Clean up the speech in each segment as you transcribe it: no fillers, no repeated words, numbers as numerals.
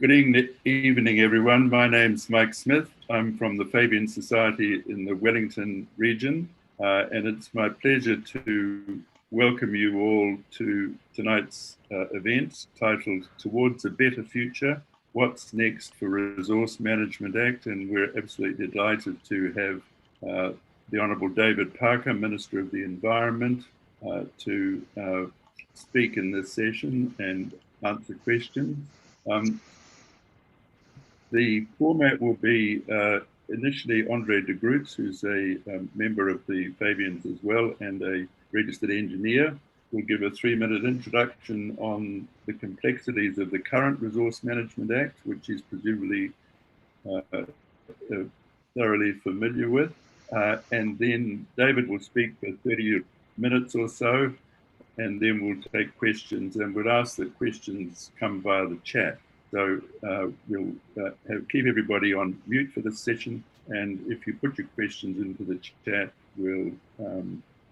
Evening, everyone. My name's Mike Smith. I'm from the Fabian Society in the Wellington region, and it's my pleasure to welcome you all to tonight's event titled Towards a Better Future, What's Next for Resource Management Act? And we're absolutely delighted to have the Honourable David Parker, Minister of the Environment, to speak in this session and answer questions. The format will be initially Andre de Groots, who's a member of the Fabians as well and a registered engineer, will give a 3-minute introduction on the complexities of the current Resource Management Act, which he's presumably thoroughly familiar with. And then David will speak for 30 minutes or so, and then we'll take questions, and we'll ask that questions come via the chat. So we'll keep everybody on mute for this session, and if you put your questions into the chat, we'll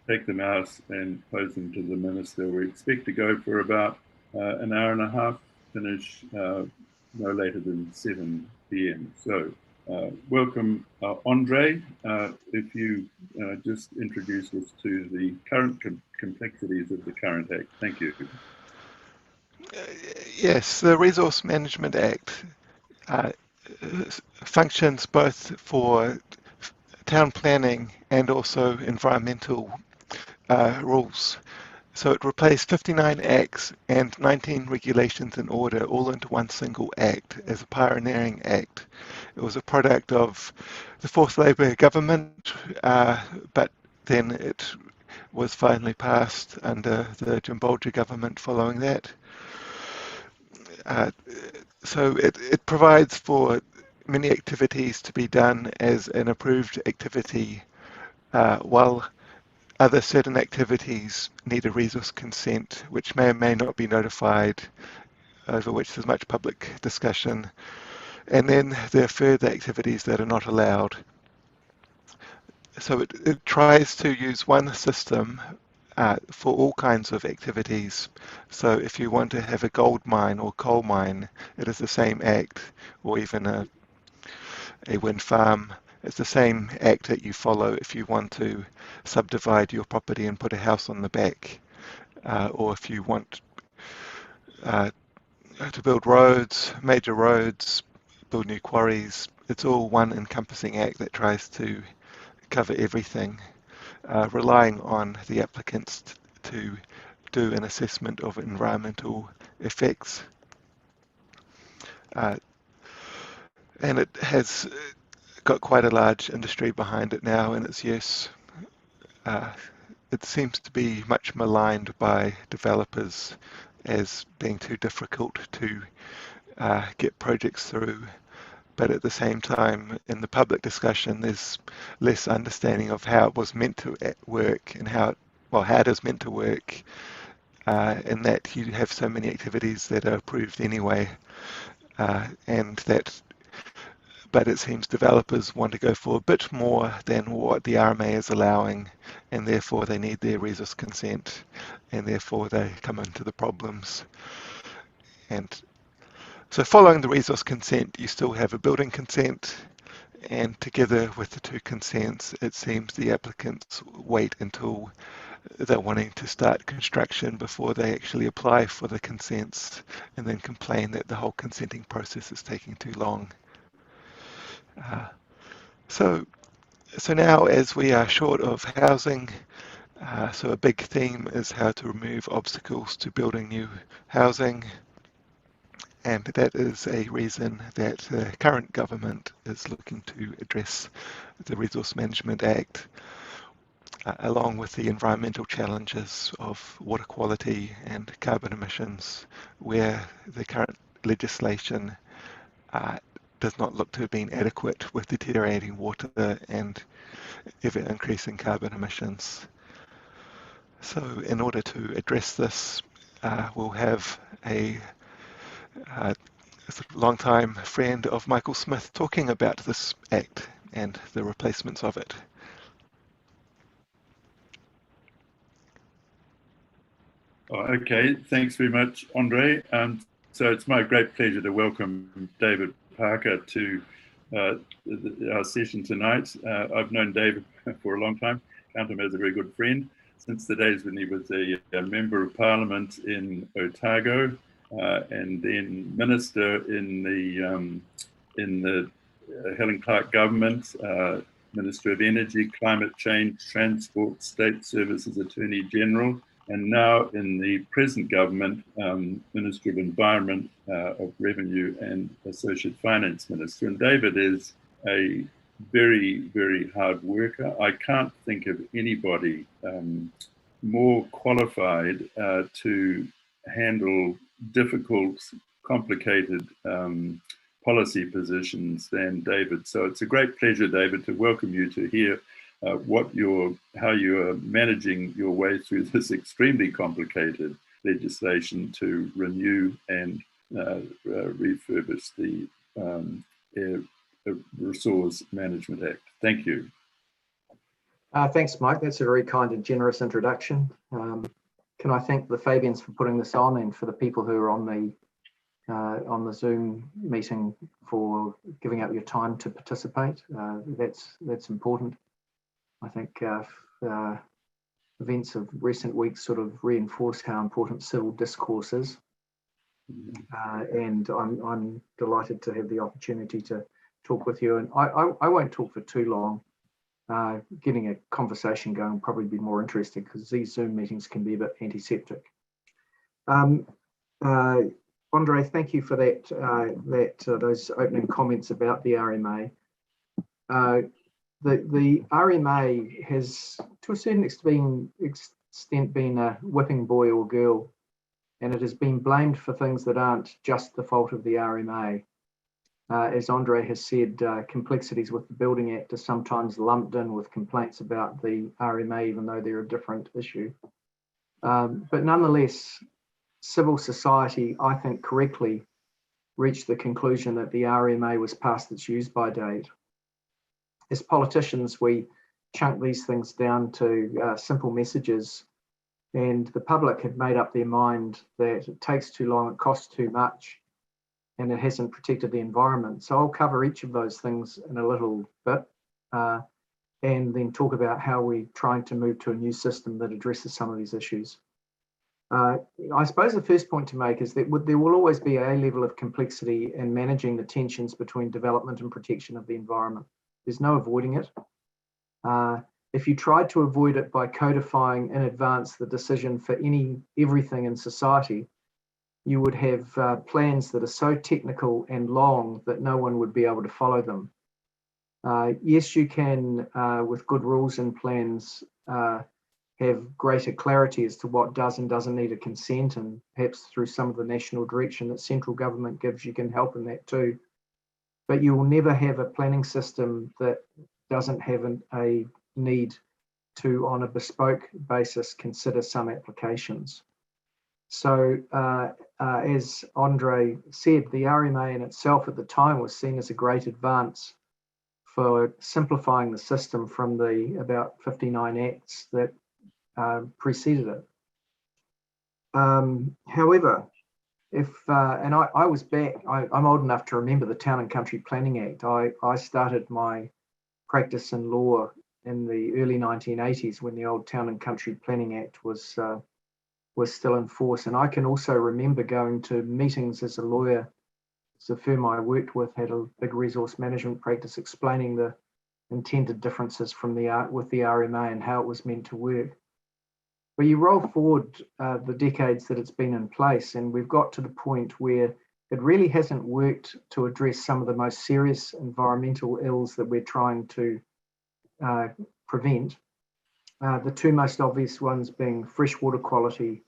take them out and pose them to the Minister. We expect to go for about an hour and a half, finish no later than 7 p.m. So welcome, Andre. If you just introduce us to the current complexities of the current Act. Thank you. Yes, the Resource Management Act functions both for town planning and also environmental rules. So it replaced 59 acts and 19 regulations in order all into one single act as a pioneering act. It was a product of the fourth Labour government, but then it was finally passed under the Jimbolja government following that. So it provides for many activities to be done as an approved activity, while other certain activities need a resource consent, which may or may not be notified, over which there's much public discussion. And then there are further activities that are not allowed. So it tries to use one system for all kinds of activities. So if you want to have a gold mine or coal mine, it is the same act, or even a wind farm. It's the same act that you follow if you want to subdivide your property and put a house on the back, or if you want to build roads, major roads, build new quarries. It's all one encompassing act that tries to cover everything, relying on the applicants to do an assessment of environmental effects. And it has got quite a large industry behind it now in its use. It seems to be much maligned by developers as being too difficult to get projects through. But at the same time, in the public discussion, there's less understanding of how it was meant to work and how it is meant to work, in that you have so many activities that are approved anyway, but it seems developers want to go for a bit more than what the RMA is allowing, and therefore they need their resource consent, and therefore they come into the problems. And so following the resource consent, you still have a building consent, and together with the two consents, it seems the applicants wait until they're wanting to start construction before they actually apply for the consents, and then complain that the whole consenting process is taking too long. So now, as we are short of housing, so a big theme is how to remove obstacles to building new housing. And that is a reason that the current government is looking to address the Resource Management Act, along with the environmental challenges of water quality and carbon emissions, where the current legislation does not look to have been adequate, with deteriorating water and ever increasing carbon emissions. So in order to address this, we'll have a long-time friend of Michael Smith talking about this Act and the replacements of it. Okay, thanks very much, Andre. So it's my great pleasure to welcome David Parker to our session tonight. I've known David for a long time, count him as a very good friend, since the days when he was a Member of Parliament in Otago, and then Minister in the Helen Clark government, Minister of Energy, Climate Change, Transport, State Services Attorney General, and now in the present government, Minister of Environment, of Revenue, and Associate Finance Minister. And David is a very, very hard worker. I can't think of anybody more qualified to handle difficult, complicated policy positions than David. So it's a great pleasure, David, to welcome you to hear how you're managing your way through this extremely complicated legislation to renew and refurbish the Air Resource Management Act. Thank you. Thanks, Mike. That's a very kind and generous introduction. Can I thank the Fabians for putting this on, and for the people who are on the Zoom meeting for giving up your time to participate. That's important. I think events of recent weeks sort of reinforce how important civil discourse is, and I'm delighted to have the opportunity to talk with you. And I won't talk for too long. Getting a conversation going will probably be more interesting, because these Zoom meetings can be a bit antiseptic. Andre, thank you for those opening comments about the RMA. The RMA has, to a certain extent, been a whipping boy or girl, and it has been blamed for things that aren't just the fault of the RMA. As Andre has said, complexities with the Building Act are sometimes lumped in with complaints about the RMA, even though they're a different issue. But nonetheless, civil society, I think correctly, reached the conclusion that the RMA was past its use-by date. As politicians, we chunk these things down to simple messages, and the public had made up their mind that it takes too long, it costs too much, and it hasn't protected the environment. So I'll cover each of those things in a little bit, and then talk about how we're trying to move to a new system that addresses some of these issues. I suppose the first point to make is that there will always be a level of complexity in managing the tensions between development and protection of the environment. There's no avoiding it. If you tried to avoid it by codifying in advance the decision for everything in society, you would have plans that are so technical and long that no one would be able to follow them. Yes, you can, with good rules and plans, have greater clarity as to what does and doesn't need a consent, and perhaps through some of the national direction that central government gives, you can help in that too. But you will never have a planning system that doesn't have a need to, on a bespoke basis, consider some applications. So as Andre said, the RMA in itself at the time was seen as a great advance for simplifying the system from the about 59 acts that preceded it. However, and I was back, I'm old enough to remember the Town and Country Planning Act. I started my practice in law in the early 1980s when the old Town and Country Planning Act was still in force. And I can also remember going to meetings as a lawyer. The firm I worked with had a big resource management practice, explaining the intended differences with the RMA and how it was meant to work. But you roll forward the decades that it's been in place, and we've got to the point where it really hasn't worked to address some of the most serious environmental ills that we're trying to prevent. The two most obvious ones being freshwater quality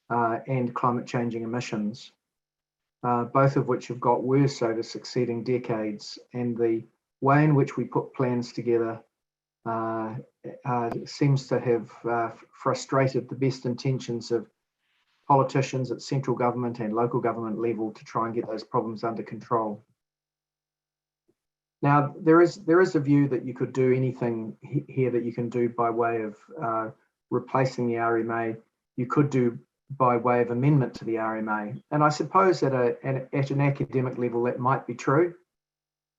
and climate changing emissions, both of which have got worse over succeeding decades. And the way in which we put plans together seems to have frustrated the best intentions of politicians at central government and local government level to try and get those problems under control. Now, there is a view that you could do anything here that you can do by way of replacing the RMA. You could do by way of amendment to the RMA. And I suppose at an academic level that might be true.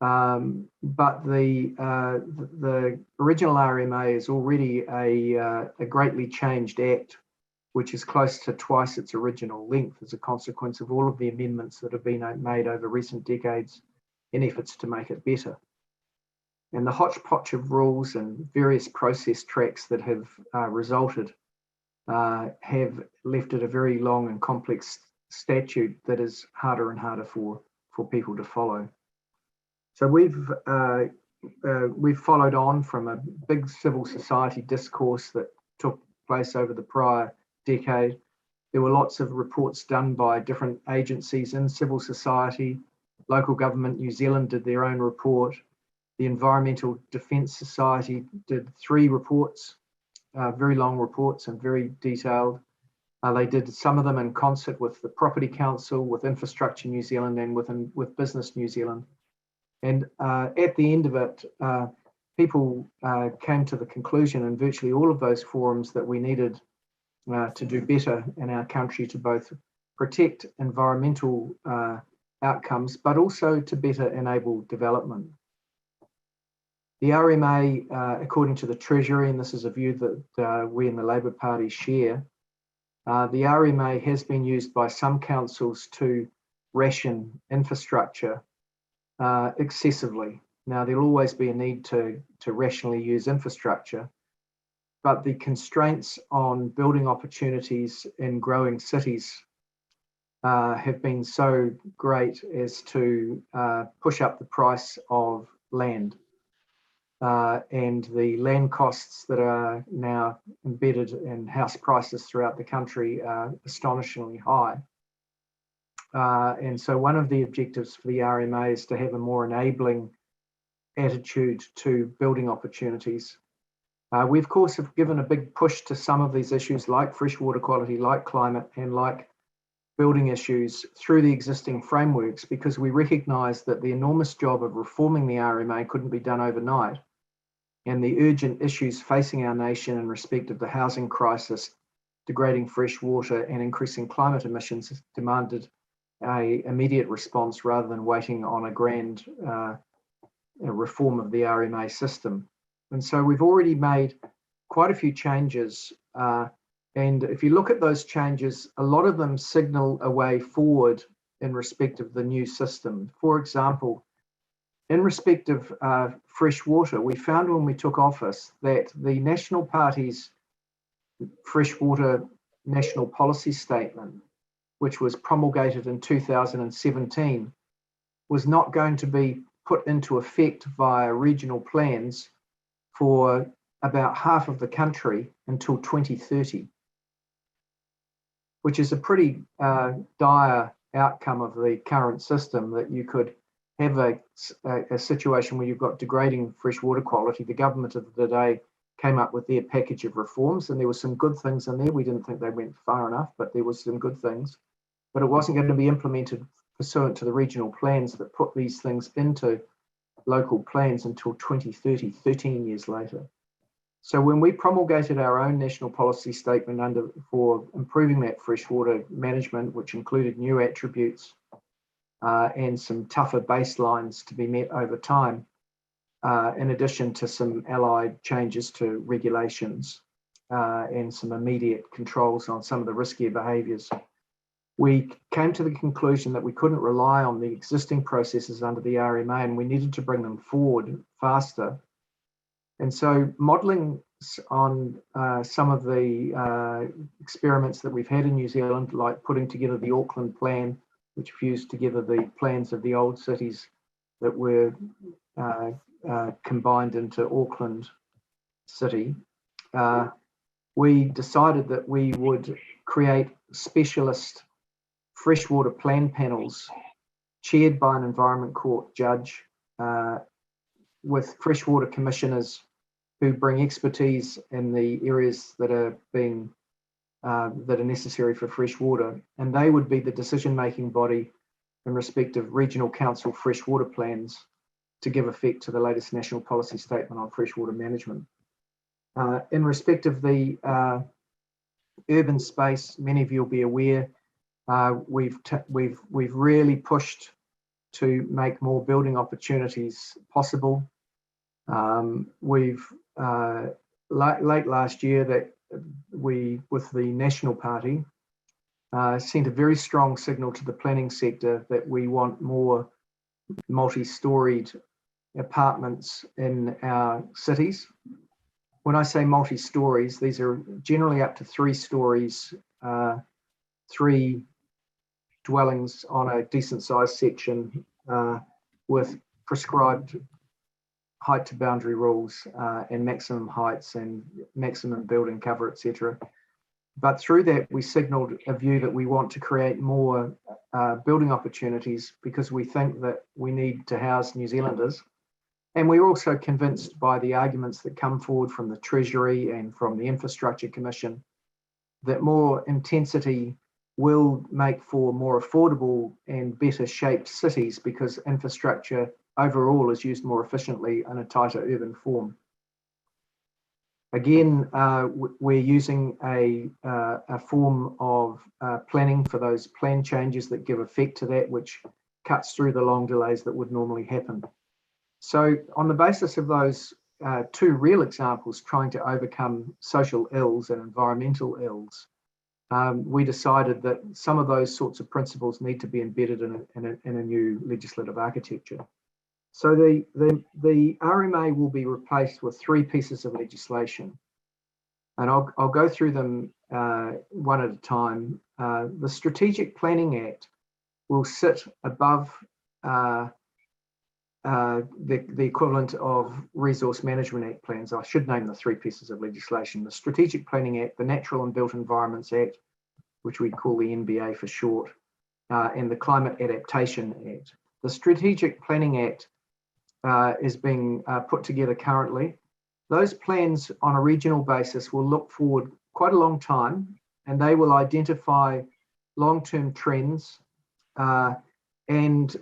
But the original RMA is already a greatly changed act, which is close to twice its original length as a consequence of all of the amendments that have been made over recent decades in efforts to make it better. And the hodgepodge of rules and various process tracks that have resulted have left it a very long and complex statute that is harder and harder for people to follow. So we've followed on from a big civil society discourse that took place over the prior decade. There were lots of reports done by different agencies in civil society. Local government New Zealand did their own report. The Environmental Defence Society did 3 reports, very long reports and very detailed. They did some of them in concert with the Property Council, with Infrastructure New Zealand, and with Business New Zealand. And at the end of it, people came to the conclusion in virtually all of those forums that we needed to do better in our country to both protect environmental outcomes, but also to better enable development. The RMA, according to the Treasury, and this is a view that we in the Labour Party share, the RMA has been used by some councils to ration infrastructure excessively. Now, there'll always be a need to rationally use infrastructure, but the constraints on building opportunities in growing cities have been so great as to push up the price of land. And the land costs that are now embedded in house prices throughout the country are astonishingly high. And so one of the objectives for the RMA is to have a more enabling attitude to building opportunities. We, of course, have given a big push to some of these issues like freshwater quality, like climate, and like building issues through the existing frameworks, because we recognise that the enormous job of reforming the RMA couldn't be done overnight. And the urgent issues facing our nation in respect of the housing crisis, degrading fresh water, and increasing climate emissions demanded an immediate response rather than waiting on a grand reform of the RMA system. And so we've already made quite a few changes. And if you look at those changes, a lot of them signal a way forward in respect of the new system. For example, in respect of fresh water, we found when we took office that the National Party's freshwater national policy statement, which was promulgated in 2017, was not going to be put into effect via regional plans for about half of the country until 2030, which is a pretty dire outcome of the current system, that you could have a situation where you've got degrading freshwater quality. The government of the day came up with their package of reforms, and there were some good things in there. We didn't think they went far enough, but there was some good things. But it wasn't going to be implemented pursuant to the regional plans that put these things into local plans until 2030, 13 years later. So when we promulgated our own national policy statement for improving that freshwater management, which included new attributes and some tougher baselines to be met over time, in addition to some allied changes to regulations and some immediate controls on some of the riskier behaviours, we came to the conclusion that we couldn't rely on the existing processes under the RMA, and we needed to bring them forward faster. And so modelling on some of the experiments that we've had in New Zealand, like putting together the Auckland plan, which fused together the plans of the old cities that were combined into Auckland City, we decided that we would create specialist freshwater plan panels chaired by an Environment Court judge with freshwater commissioners who bring expertise in the areas that are necessary for fresh water, and they would be the decision-making body in respect of regional council freshwater plans to give effect to the latest national policy statement on freshwater management. In respect of the Urban space, many of you will be aware, we've really pushed to make more building opportunities possible. We've late last year that we, with the National Party, sent a very strong signal to the planning sector that we want more multi-storied apartments in our cities. When I say multi-stories, these are generally up to 3 stories, 3 dwellings on a decent sized section with prescribed height to boundary rules and maximum heights and maximum building cover, etc. But through that, we signalled a view that we want to create more building opportunities because we think that we need to house New Zealanders. And we're also convinced by the arguments that come forward from the Treasury and from the Infrastructure Commission that more intensity will make for more affordable and better shaped cities because infrastructure overall is used more efficiently in a tighter urban form. Again, we're using a form of planning for those plan changes that give effect to that, which cuts through the long delays that would normally happen. So on the basis of those 2 real examples trying to overcome social ills and environmental ills, we decided that some of those sorts of principles need to be embedded in a new legislative architecture. So the RMA will be replaced with 3 pieces of legislation, and I'll go through them one at a time. The Strategic Planning Act will sit above the equivalent of Resource Management Act plans. I should name the 3 pieces of legislation: the Strategic Planning Act, the Natural and Built Environments Act, which we call the NBA for short, and the Climate Adaptation Act. The Strategic Planning Act is being put together currently. Those plans on a regional basis will look forward quite a long time, and they will identify long-term trends and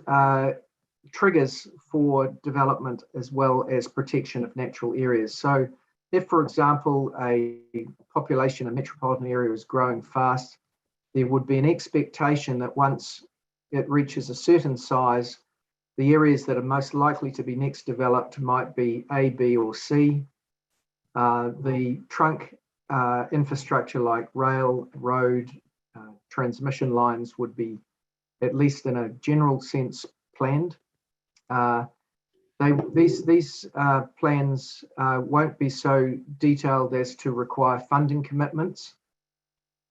triggers for development as well as protection of natural areas. So if, for example, a population, a metropolitan area is growing fast, there would be an expectation that once it reaches a certain size, the areas that are most likely to be next developed might be A, B, or C. The trunk infrastructure like rail, road, transmission lines would be, at least in a general sense, planned. These plans won't be so detailed as to require funding commitments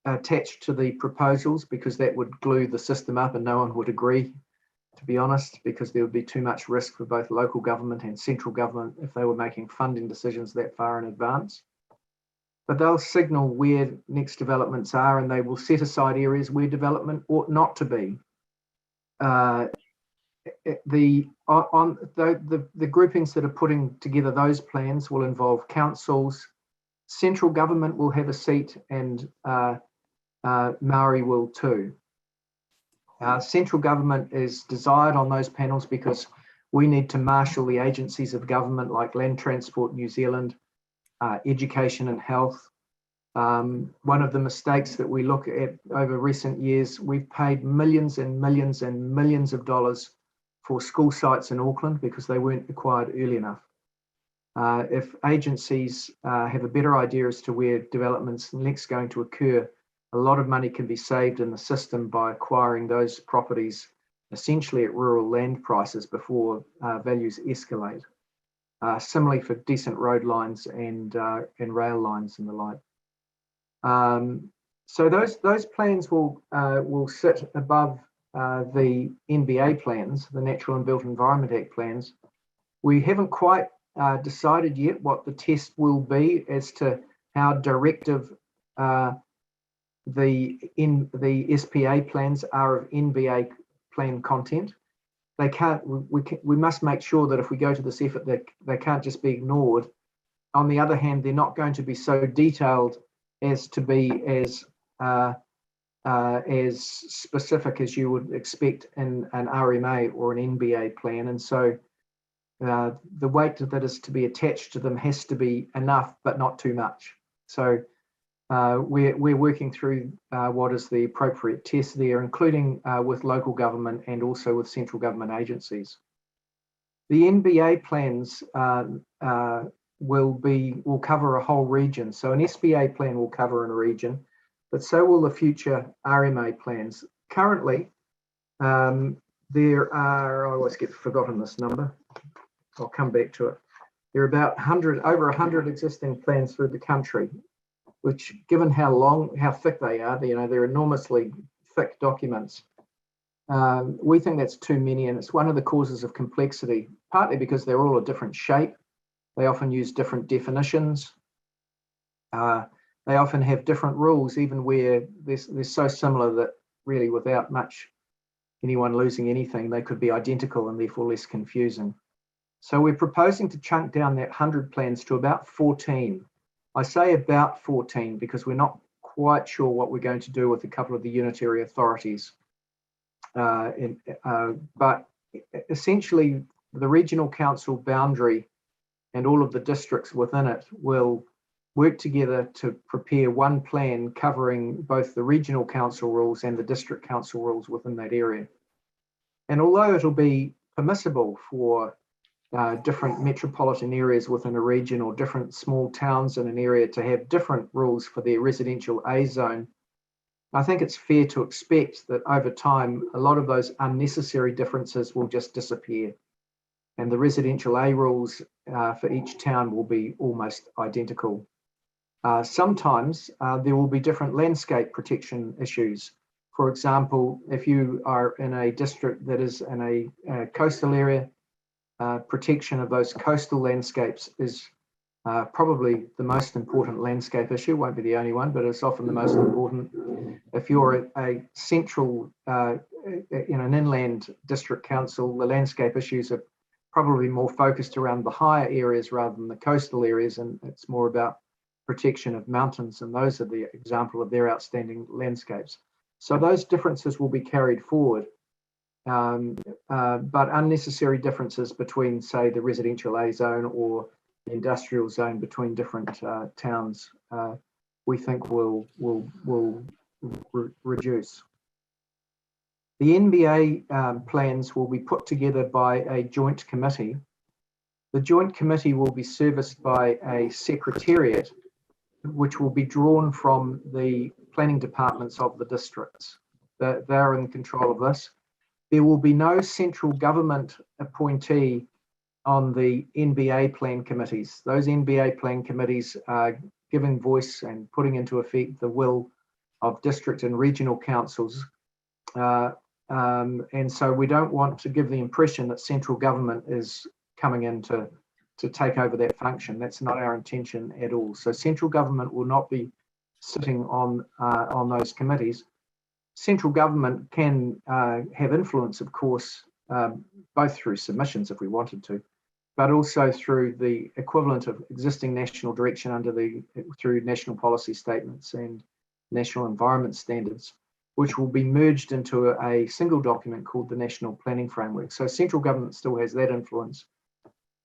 attached to the proposals, because that would glue the system up and no one would agree, to be honest, because there would be too much risk for both local government and central government if they were making funding decisions that far in advance. But they'll signal where next developments are, and they will set aside areas where development ought not to be. The groupings that are putting together those plans will involve councils. Central government will have a seat, and Maori will too. Central government is desired on those panels because we need to marshal the agencies of government like Land Transport New Zealand, education and health. One of the mistakes that we look at over recent years, we've paid millions and millions and millions of dollars for school sites in Auckland because they weren't acquired early enough. If agencies have a better idea as to where development's next going to occur, a lot of money can be saved in the system by acquiring those properties essentially at rural land prices before values escalate. Similarly for decent road lines and rail lines and the like. So those plans will sit above the NBA plans, the Natural and Built Environment Act plans. We haven't quite decided yet what the test will be as to how directive the SPA plans are of NBA plan content. They can't. We must make sure that if we go to this effort, that they can't just be ignored. On the other hand, they're not going to be so detailed as to be as specific as you would expect in an RMA or an NBA plan, and so the weight that is to be attached to them has to be enough, but not too much. So we're working through what is the appropriate test there, including with local government and also with central government agencies. The NBA plans will cover a whole region. So an SBA plan will cover a region, but so will the future RMA plans. Currently, there are, I always get forgotten this number. I'll come back to it. There are about over 100 existing plans through the country, which, given how thick they are, they're enormously thick documents. We think that's too many, and it's one of the causes of complexity, partly because they're all a different shape. They often use different definitions. They often have different rules, even where they're so similar that really without anyone losing anything, they could be identical and therefore less confusing. So we're proposing to chunk down that 100 plans to about 14. I say about 14 because we're not quite sure what we're going to do with a couple of the unitary authorities. But essentially, the regional council boundary and all of the districts within it will work together to prepare one plan covering both the regional council rules and the district council rules within that area. And although it'll be permissible for different metropolitan areas within a region or different small towns in an area to have different rules for their residential A zone, I think it's fair to expect that over time, a lot of those unnecessary differences will just disappear. And the residential A rules for each town will be almost identical. Sometimes there will be different landscape protection issues. For example, if you are in a district that is in a coastal area, protection of those coastal landscapes is probably the most important landscape issue. Won't be the only one, but it's often the most important. If you're a central, in an inland district council, the landscape issues are probably more focused around the higher areas rather than the coastal areas, and it's more about protection of mountains, and those are the example of their outstanding landscapes. So those differences will be carried forward. But unnecessary differences between, say, the residential A zone or the industrial zone between different towns, we think will reduce. The NBA plans will be put together by a joint committee. The joint committee will be serviced by a secretariat, which will be drawn from the planning departments of the districts. They're in control of this. There will be no central government appointee on the NBA plan committees. Those NBA plan committees are giving voice and putting into effect the will of district and regional councils. And so we don't want to give the impression that central government is coming in to take over that function. That's not our intention at all. So central government will not be sitting on those committees. Central government can have influence, of course, both through submissions if we wanted to, but also through the equivalent of existing national direction through national policy statements and national environment standards, which will be merged into a single document called the National Planning Framework. So central government still has that influence,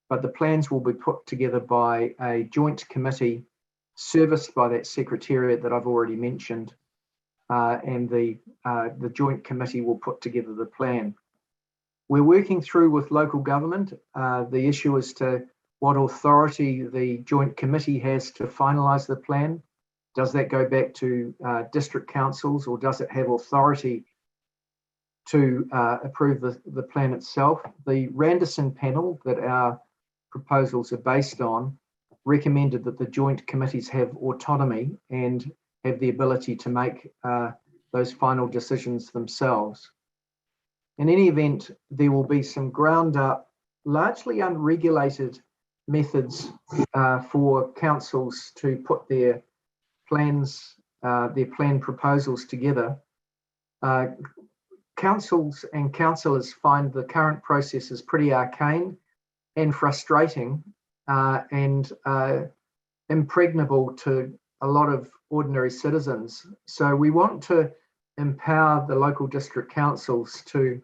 but the plans will be put together by a joint committee serviced by that secretariat that I've already mentioned, and the joint committee will put together the plan. We're working through with local government the issue as to what authority the joint committee has to finalise the plan. Does that go back to district councils, or does it have authority to approve the plan itself? The Randerson panel that our proposals are based on recommended that the joint committees have autonomy and have the ability to make those final decisions themselves. In any event, there will be some ground up, largely unregulated methods for councils to put their plans, their plan proposals together. Councils and councillors find the current process is pretty arcane and frustrating and impregnable to a lot of ordinary citizens. So we want to empower the local district councils to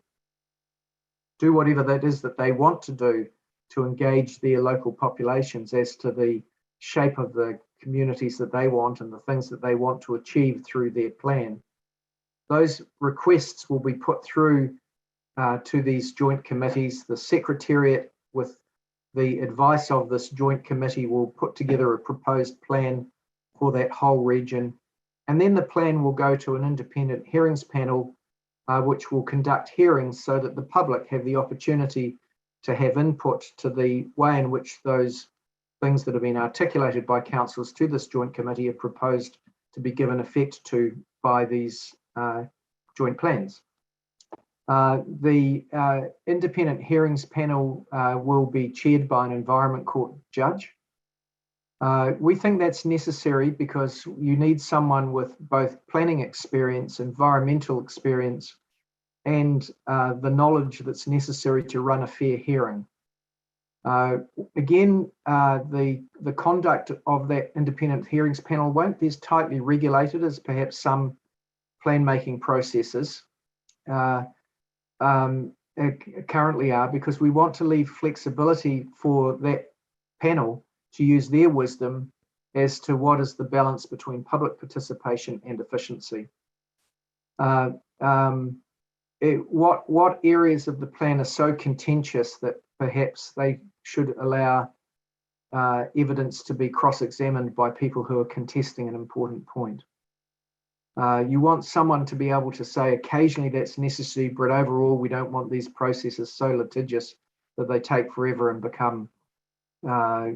do whatever that is that they want to do to engage their local populations as to the shape of the communities that they want and the things that they want to achieve through their plan. Those requests will be put through to these joint committees. The Secretariat, with the advice of this joint committee, will put together a proposed plan for that whole region. And then the plan will go to an independent hearings panel, which will conduct hearings so that the public have the opportunity to have input to the way in which those things that have been articulated by councils to this joint committee are proposed to be given effect to by these joint plans. The independent hearings panel will be chaired by an Environment Court judge. We think that's necessary because you need someone with both planning experience, environmental experience, and the knowledge that's necessary to run a fair hearing. Again, the conduct of that independent hearings panel won't be as tightly regulated as perhaps some plan-making processes currently are, because we want to leave flexibility for that panel to use their wisdom as to what is the balance between public participation and efficiency. What areas of the plan are so contentious that perhaps they should allow evidence to be cross-examined by people who are contesting an important point. You want someone to be able to say occasionally that's necessary, but overall we don't want these processes so litigious that they take forever and become a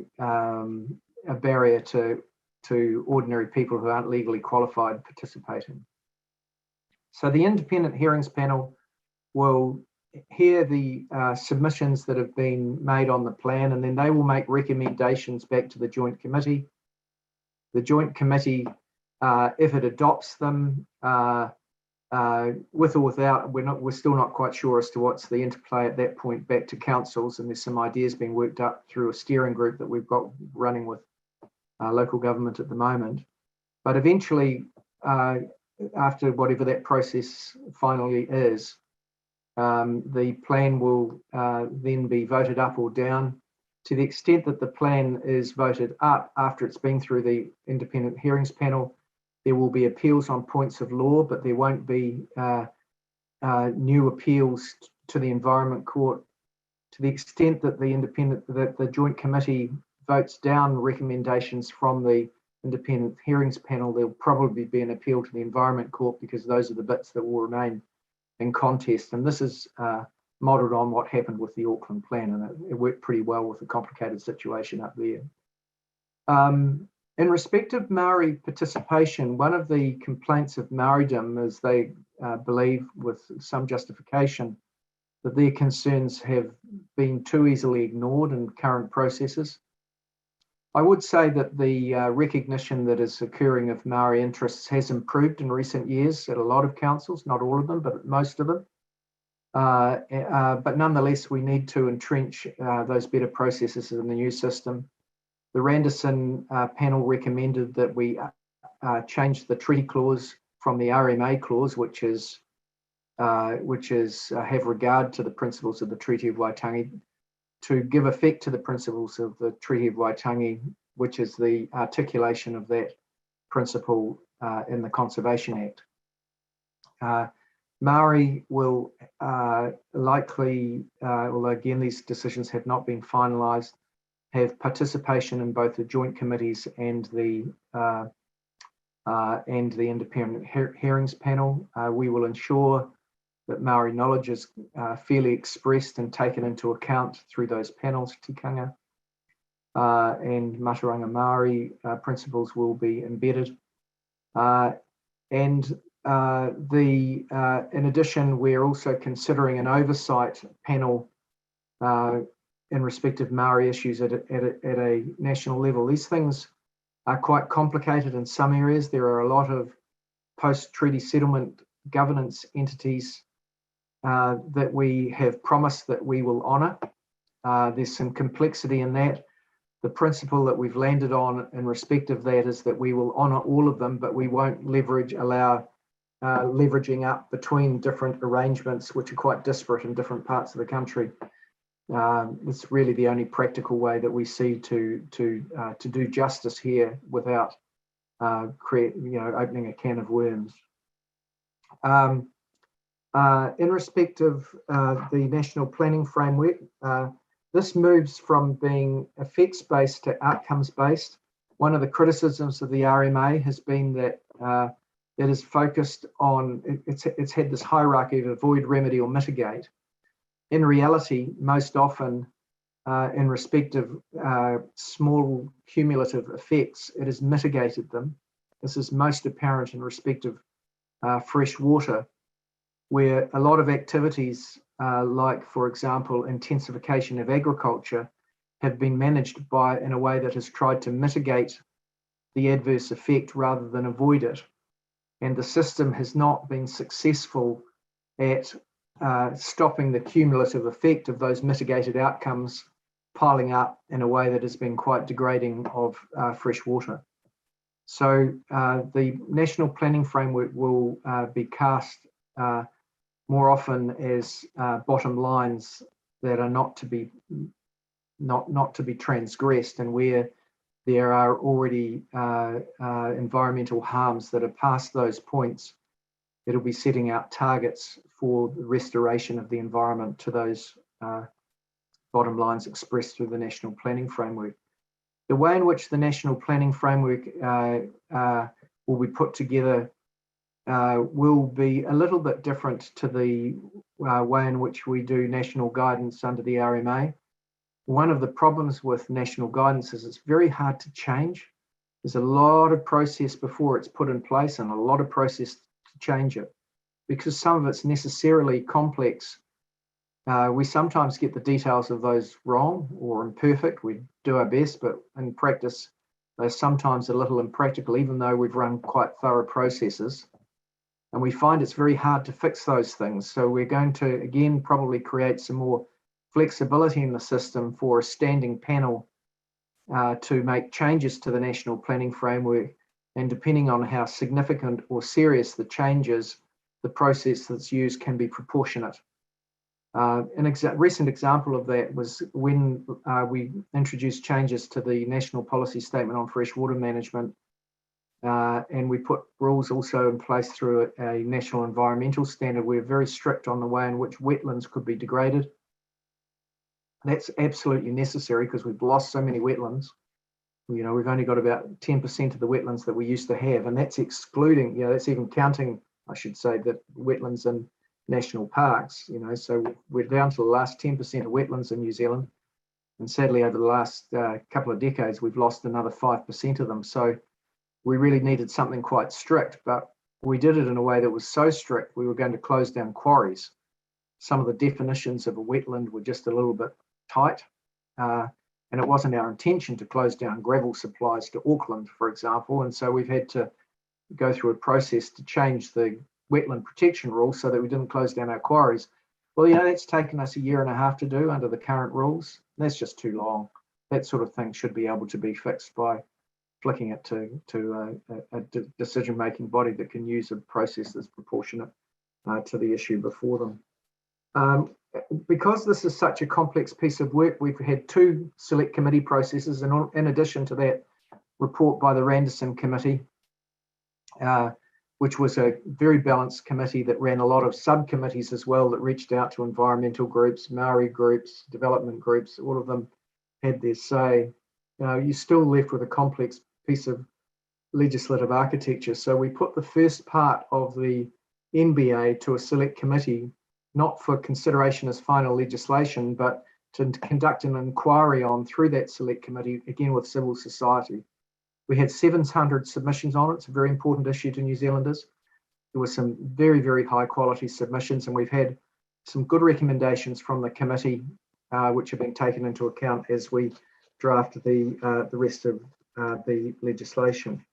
barrier to ordinary people who aren't legally qualified participating. So the independent hearings panel will hear the submissions that have been made on the plan, and then they will make recommendations back to the joint committee. The joint committee, if it adopts them, with or without, we're still not quite sure as to what's the interplay at that point back to councils, and there's some ideas being worked up through a steering group that we've got running with local government at the moment. But eventually, after whatever that process finally is, the plan will then be voted up or down. To the extent that the plan is voted up after it's been through the independent hearings panel, there will be appeals on points of law, but there won't be new appeals to the Environment Court. To the extent that the joint committee votes down recommendations from the independent hearings panel, there'll probably be an appeal to the Environment Court, because those are the bits that will remain in contest. And this is modelled on what happened with the Auckland plan, and it worked pretty well with the complicated situation up there. In respect of Maori participation, one of the complaints of Maoridom is they believe, with some justification, that their concerns have been too easily ignored in current processes. I would say that the recognition that is occurring of Maori interests has improved in recent years at a lot of councils, not all of them, but most of them. But nonetheless, we need to entrench those better processes in the new system. The Randerson panel recommended that we change the treaty clause from the RMA clause, which is have regard to the principles of the Treaty of Waitangi, to give effect to the principles of the Treaty of Waitangi, which is the articulation of that principle in the Conservation Act. Maori will likely, although again these decisions have not been finalised, have participation in both the joint committees and the independent hearings panel. We will ensure that Maori knowledge is fairly expressed and taken into account through those panels. Tikanga and Mataranga Maori principles will be embedded. In addition, we're also considering an oversight panel in respect of Maori issues at a national level. These things are quite complicated in some areas. There are a lot of post-treaty settlement governance entities that we have promised that we will honour. There's some complexity in that. The principle that we've landed on in respect of that is that we will honour all of them, but we won't allow leveraging up between different arrangements which are quite disparate in different parts of the country. It's really the only practical way that we see to do justice here without opening a can of worms. In respect of the National Planning Framework, this moves from being effects-based to outcomes-based. One of the criticisms of the RMA has been that it is focused on, it's had this hierarchy of avoid, remedy, or mitigate. In reality, most often, in respect of small cumulative effects, it has mitigated them. This is most apparent in respect of fresh water, where a lot of activities, like, for example, intensification of agriculture, have been managed in a way that has tried to mitigate the adverse effect rather than avoid it. And the system has not been successful at stopping the cumulative effect of those mitigated outcomes piling up in a way that has been quite degrading of fresh water. So the National Planning Framework will be cast more often as bottom lines that are not to be transgressed, and where there are already environmental harms that are past those points, it'll be setting out targets for the restoration of the environment to those bottom lines expressed through the National Planning Framework. The way in which the National Planning Framework will be put together will be a little bit different to the way in which we do national guidance under the RMA. One of the problems with national guidance is it's very hard to change. There's a lot of process before it's put in place and a lot of process to change it, because some of it's necessarily complex. We sometimes get the details of those wrong or imperfect. We do our best, but in practice, they're sometimes a little impractical, even though we've run quite thorough processes. And we find it's very hard to fix those things. So we're going to, again, probably create some more flexibility in the system for a standing panel to make changes to the National Planning Framework. And depending on how significant or serious the change is, the process that's used can be proportionate. A recent example of that was when we introduced changes to the National Policy Statement on Freshwater Management, and we put rules also in place through a National Environmental Standard. We're very strict on the way in which wetlands could be degraded. That's absolutely necessary because we've lost so many wetlands. We've only got about 10% of the wetlands that we used to have, and that's excluding, that's even counting, I should say, that wetlands in national parks, so we're down to the last 10% of wetlands in New Zealand. And sadly, over the last couple of decades, we've lost another 5% of them. So we really needed something quite strict, but we did it in a way that was so strict, we were going to close down quarries. Some of the definitions of a wetland were just a little bit tight. And it wasn't our intention to close down gravel supplies to Auckland, for example. And so we've had to go through a process to change the wetland protection rules so that we didn't close down our quarries. Well, that's taken us 1.5 years to do under the current rules. That's just too long. That sort of thing should be able to be fixed by flicking it to a decision-making body that can use a process that's proportionate to the issue before them. Because this is such a complex piece of work, we've had 2 select committee processes, and in addition to that report by the Randerson Committee, which was a very balanced committee that ran a lot of subcommittees as well, that reached out to environmental groups, Maori groups, development groups. All of them had their say. You're still left with a complex piece of legislative architecture. So we put the first part of the NBA to a select committee, not for consideration as final legislation, but to conduct an inquiry on through that select committee, again with civil society. We had 700 submissions on it. It's a very important issue to New Zealanders. There were some very, very high quality submissions, and we've had some good recommendations from the committee, which have been taken into account as we draft the rest of the legislation.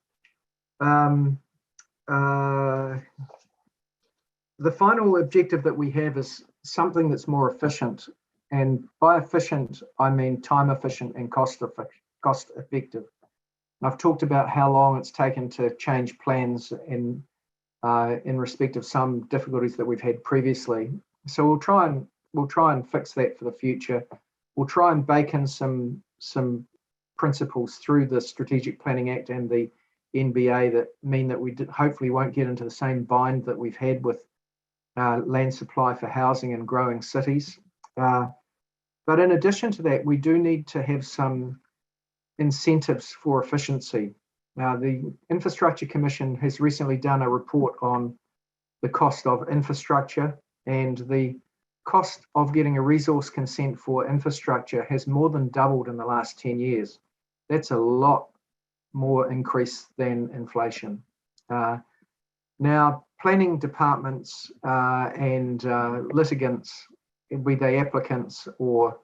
The final objective that we have is something that's more efficient. And by efficient, I mean time efficient and cost effective. I've talked about how long it's taken to change plans in respect of some difficulties that we've had previously. So we'll try and we'll try and fix that for the future. We'll try and bake in some principles through the Strategic Planning Act and the NBA that mean that we hopefully won't get into the same bind that we've had with land supply for housing and growing cities. But in addition to that, we do need to have some incentives for efficiency. The Infrastructure Commission has recently done a report on the cost of infrastructure, and the cost of getting a resource consent for infrastructure has more than doubled in the last 10 years. That's a lot more increase than inflation. Now, planning departments and litigants, be they applicants or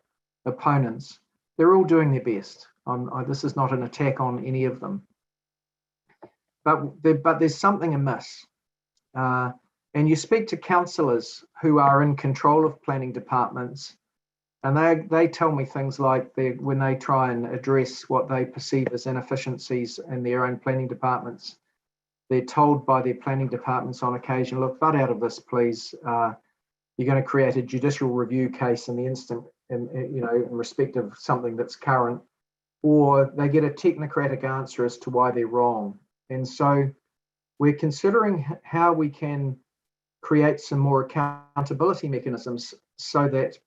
opponents, they're all doing their best. This is not an attack on any of them. But there's something amiss. And you speak to councillors who are in control of planning departments, and they tell me things like when they try and address what they perceive as inefficiencies in their own planning departments, they're told by their planning departments on occasion, look, butt out of this, please. You're going to create a judicial review case in the instant, in respect of something that's current, or they get a technocratic answer as to why they're wrong. And so we're considering how we can create some more accountability mechanisms so that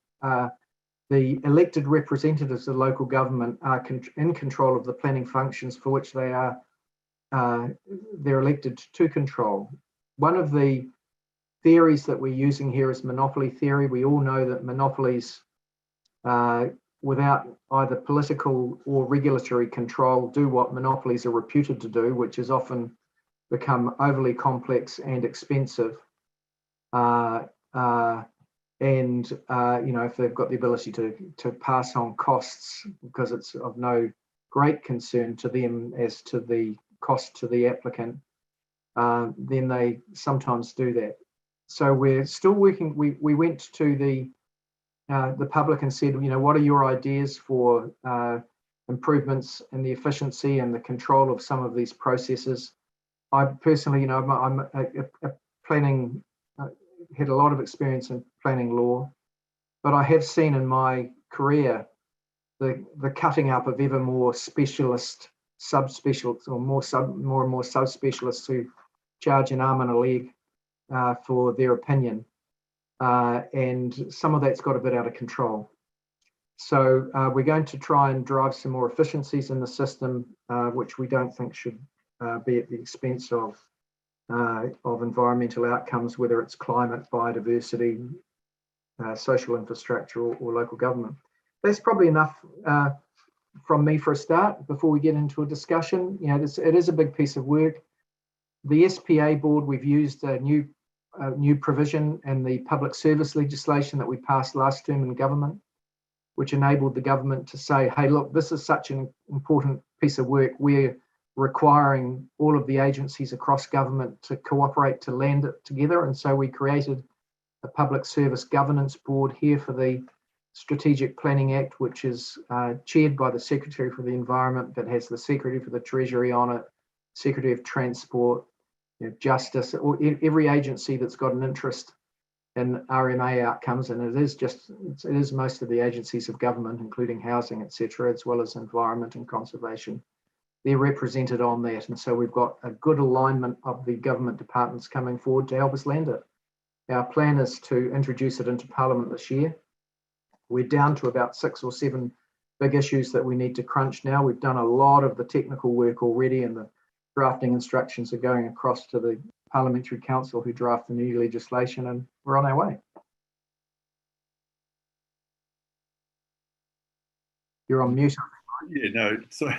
the elected representatives of local government are in control of the planning functions for which they're elected to control. One of the theories that we're using here is monopoly theory. We all know that monopolies, without either political or regulatory control, do what monopolies are reputed to do, which is often become overly complex and expensive. If they've got the ability to pass on costs because it's of no great concern to them as to the cost to the applicant, then they sometimes do that. So we're still working. We went to the public and said, what are your ideas for improvements in the efficiency and the control of some of these processes? I personally, I'm a planning, had a lot of experience in planning law, but I have seen in my career the cutting up of ever more specialist subspecialists, or more and more subspecialists who charge an arm and a leg for their opinion, and some of that's got a bit out of control. So we're going to try and drive some more efficiencies in the system, which we don't think should be at the expense of environmental outcomes, whether it's climate, biodiversity, social infrastructure, or local government. That's probably enough from me for a start before we get into a discussion. It is a big piece of work. The SPA board, we've used a new provision in the public service legislation that we passed last term in government, which enabled the government to say, hey, look, this is such an important piece of work. We're requiring all of the agencies across government to cooperate to land it together. And so we created a public service governance board here for the Strategic Planning Act, which is chaired by the Secretary for the Environment, that has the Secretary for the Treasury on it, Secretary of Transport, Justice, or every agency that's got an interest in RMA outcomes, and it is most of the agencies of government, including housing, etc., as well as environment and conservation. They're represented on that, and so we've got a good alignment of the government departments coming forward to help us land it. Our plan is to introduce it into Parliament this year. We're down to about 6 or 7 big issues that we need to crunch now. We've done a lot of the technical work already, and the drafting instructions are going across to the Parliamentary Council who draft the new legislation, and we're on our way. You're on mute. Yeah, no, so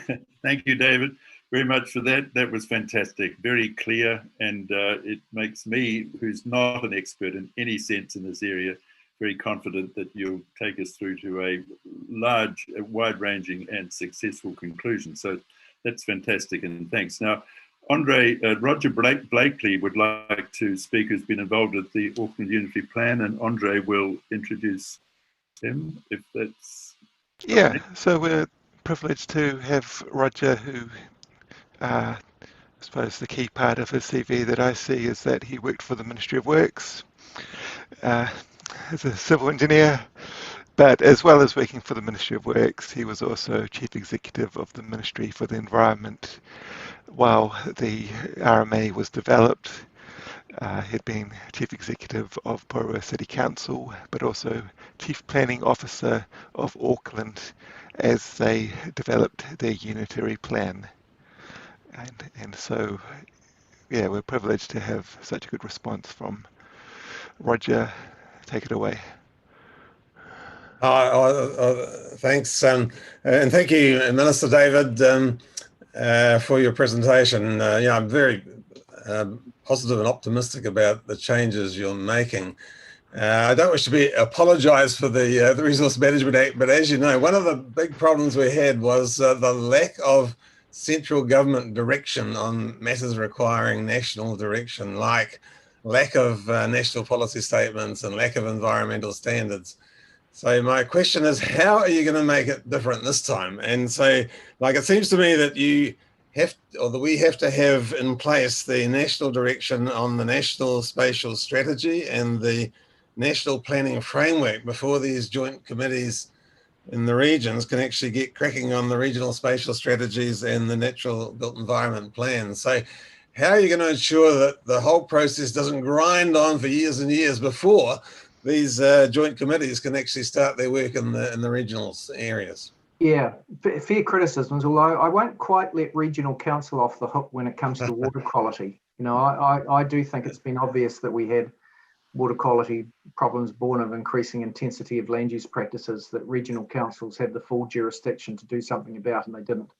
thank you, David, very much for that. That was fantastic, very clear, and it makes me, who's not an expert in any sense in this area, very confident that you'll take us through to a large, wide-ranging and successful conclusion. So that's fantastic, and thanks. Now, Roger Blakely would like to speak, who's been involved with the Auckland Unitary Plan, and Andre will introduce him, if that's... Yeah, okay. So we're privileged to have Roger, who I suppose the key part of his CV that I see is that he worked for the Ministry of Works, as a civil engineer, but as well as working for the Ministry of Works, he was also Chief Executive of the Ministry for the Environment while the RMA was developed. He'd been Chief Executive of Porua City Council, but also Chief Planning Officer of Auckland as they developed their unitary plan. And so, yeah, we're privileged to have such a good response from Roger. Take it away. Thanks, and thank you, Minister David, for your presentation. I'm very positive and optimistic about the changes you're making. I don't wish to apologise for the Resource Management Act, but as you know, one of the big problems we had was the lack of central government direction on matters requiring national direction, like lack of national policy statements and lack of environmental standards. So my question is, how are you going to make it different this time? And so, like, it seems to me that you have, or that we have to have in place the national direction on the National Spatial Strategy and the National Planning Framework before these joint committees in the regions can actually get cracking on the regional spatial strategies and the natural built environment plans. So how are you going to ensure that the whole process doesn't grind on for years and years before these joint committees can actually start their work in the regional areas? Yeah, fair criticisms, although I won't quite let regional council off the hook when it comes to water quality. You know, I do think it's been obvious that we had water quality problems born of increasing intensity of land use practices that regional councils had the full jurisdiction to do something about, and they didn't.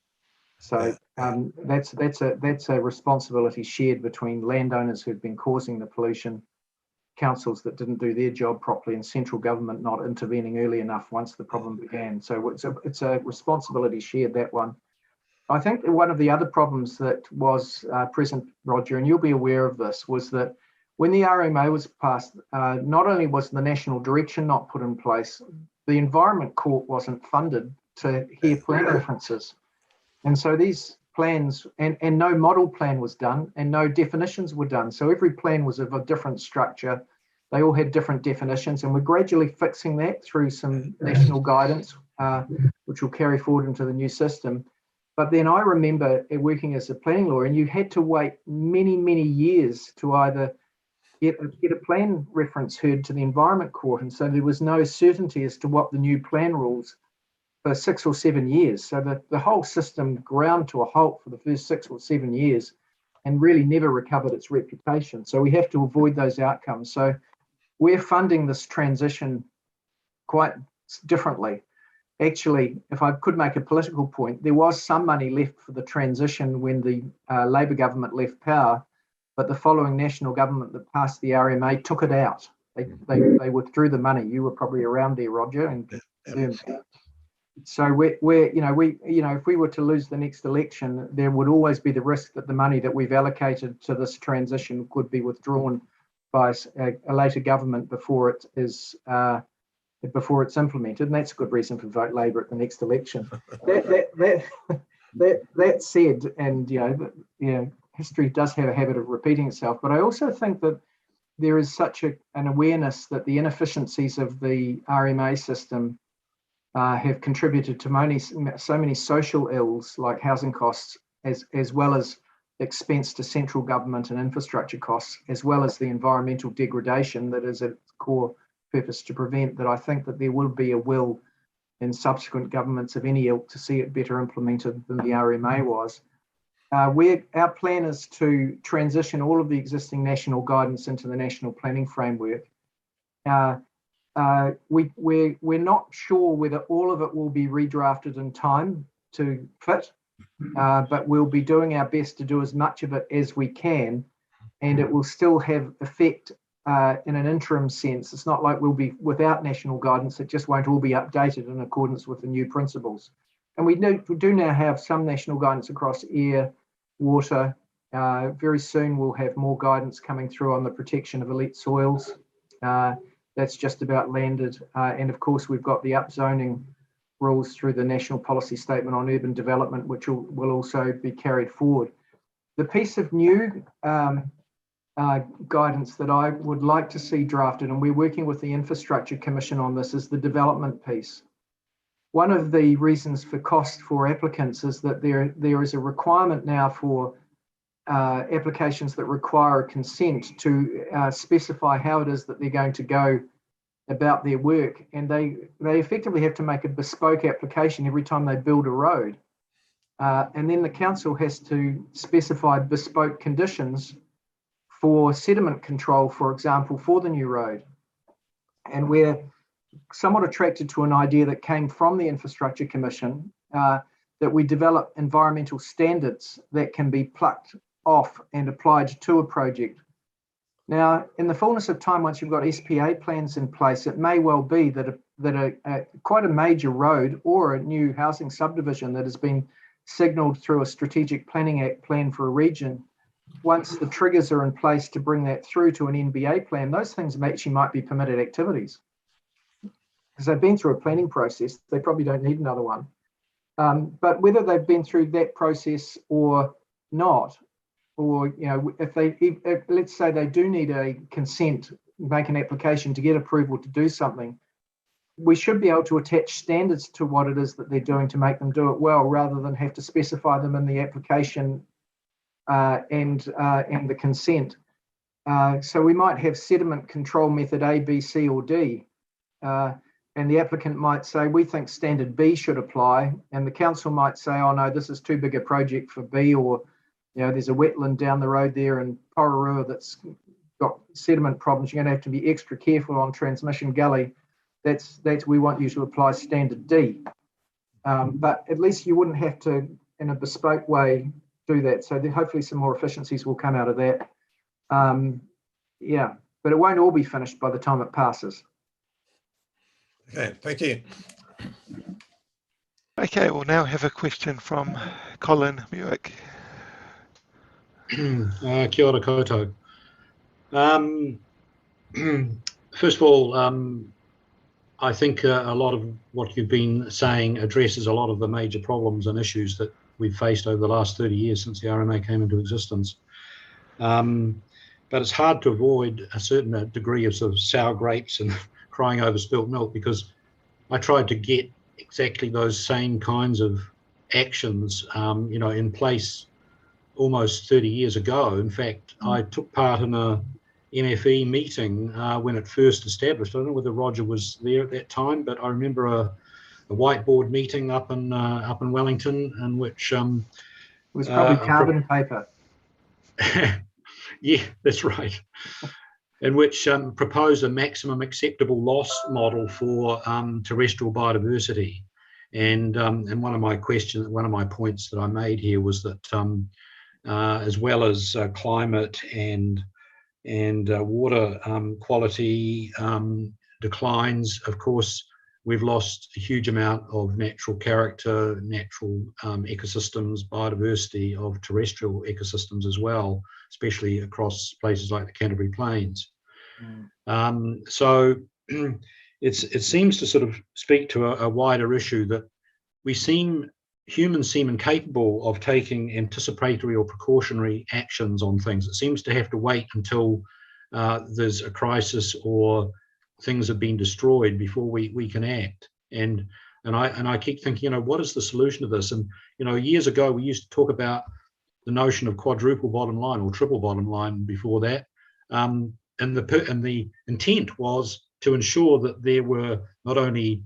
So that's a responsibility shared between landowners who've been causing the pollution, councils that didn't do their job properly, and central government not intervening early enough once the problem began. So it's a responsibility shared, that one. I think that one of the other problems that was present, Roger, and you'll be aware of this, was that when the RMA was passed, not only was the national direction not put in place, the Environment Court wasn't funded to hear plan references. And so these plans, and no model plan was done and no definitions were done. So every plan was of a different structure. They all had different definitions, and we're gradually fixing that through some national guidance, which will carry forward into the new system. But then I remember working as a planning lawyer, and you had to wait many, many years to either get a plan reference heard to the Environment Court. And so there was no certainty as to what the new plan rules for 6 or 7 years. So the whole system ground to a halt for the first 6 or 7 years and really never recovered its reputation. So we have to avoid those outcomes. So we're funding this transition quite differently. Actually, if I could make a political point, there was some money left for the transition when the Labor government left power, but the following national government that passed the RMA took it out. They withdrew the money. You were probably around there, Roger, and so we're if we were to lose the next election, there would always be the risk that the money that we've allocated to this transition could be withdrawn by a later government before it's implemented, and that's a good reason to vote Labor at the next election. That said, and history does have a habit of repeating itself, but I also think that there is such an awareness that the inefficiencies of the RMA system have contributed to so many social ills like housing costs, as well as expense to central government and infrastructure costs, as well as the environmental degradation that is its core purpose to prevent, that I think that there will be a will in subsequent governments of any ilk to see it better implemented than the RMA was. Our plan is to transition all of the existing national guidance into the national planning framework. We're not sure whether all of it will be redrafted in time to fit, but we'll be doing our best to do as much of it as we can, and it will still have effect in an interim sense. It's not like we'll be without national guidance, it just won't all be updated in accordance with the new principles. And we do now have some national guidance across air, water. Very soon we'll have more guidance coming through on the protection of elite soils. That's just about landed. And of course, we've got the upzoning rules through the National Policy Statement on Urban Development, which will also be carried forward. The piece of new guidance that I would like to see drafted, and we're working with the Infrastructure Commission on this, is the development piece. One of the reasons for cost for applicants is that there is a requirement now for applications that require a consent to specify how it is that they're going to go about their work, and they effectively have to make a bespoke application every time they build a road, and then the council has to specify bespoke conditions for sediment control, for example, for the new road. And we're somewhat attracted to an idea that came from the Infrastructure Commission, that we develop environmental standards that can be plucked off and applied to a project. Now, in the fullness of time, once you've got SPA plans in place, it may well be that quite a major road or a new housing subdivision that has been signalled through a strategic planning act plan for a region, once the triggers are in place to bring that through to an NBA plan, those things actually might be permitted activities. Because they've been through a planning process, they probably don't need another one. But whether they've been through that process or not, or if let's say they do need a consent, make an application to get approval to do something, we should be able to attach standards to what it is that they're doing to make them do it well, rather than have to specify them in the application and the consent. So we might have sediment control method A, B, C, or D. And the applicant might say, we think standard B should apply. And the council might say, oh no, this is too big a project for B, or there's a wetland down the road there in Pororua that's got sediment problems. You're going to have to be extra careful on Transmission Gully. That's we want you to apply standard D. But at least you wouldn't have to, in a bespoke way, do that. So then hopefully some more efficiencies will come out of that. But it won't all be finished by the time it passes. Okay, thank you. Okay, we'll now have a question from Colin Muick. Kia ora koutou. First of all, I think a lot of what you've been saying addresses a lot of the major problems and issues that we've faced over the last 30 years since the RMA came into existence. But it's hard to avoid a certain degree of sort of sour grapes and crying over spilt milk, because I tried to get exactly those same kinds of actions, in place almost 30 years ago. In fact, I took part in a MFE meeting when it first established. I don't know whether Roger was there at that time, but I remember a whiteboard meeting up in Wellington, in which it was probably carbon paper. Yeah, that's right. In which proposed a maximum acceptable loss model for terrestrial biodiversity. And one of my points that I made here was that as well as climate and water quality declines, of course, we've lost a huge amount of natural character, natural ecosystems, biodiversity of terrestrial ecosystems as well, especially across places like the Canterbury Plains. So it seems to sort of speak to a wider issue that humans seem incapable of taking anticipatory or precautionary actions on things. It seems to have to wait until there's a crisis or things have been destroyed before we can act. And I keep thinking, what is the solution to this? And years ago we used to talk about the notion of quadruple bottom line or triple bottom line before that. And the intent was to ensure that there were not only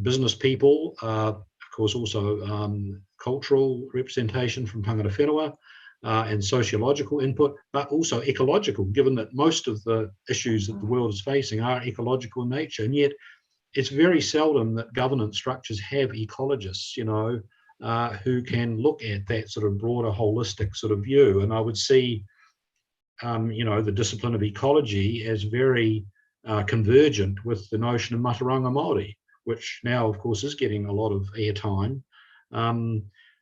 business people, of course also cultural representation from tangata whenua and sociological input, but also ecological, given that most of the issues that the world is facing are ecological in nature. And yet it's very seldom that governance structures have ecologists, who can look at that sort of broader holistic sort of view. And I would see the discipline of ecology as very convergent with the notion of Mataranga Maori, which now, of course, is getting a lot of airtime.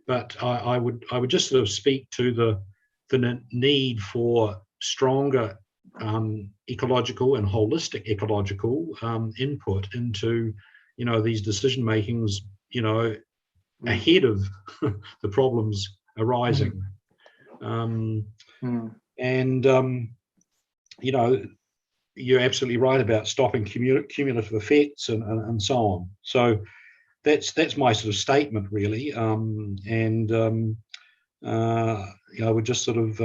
But I would just sort of speak to the need for stronger ecological and holistic ecological input into these decision makings, ahead of the problems arising. And you know, you're absolutely right about stopping cumulative effects and so on. So that's my sort of statement, really. I would just sort of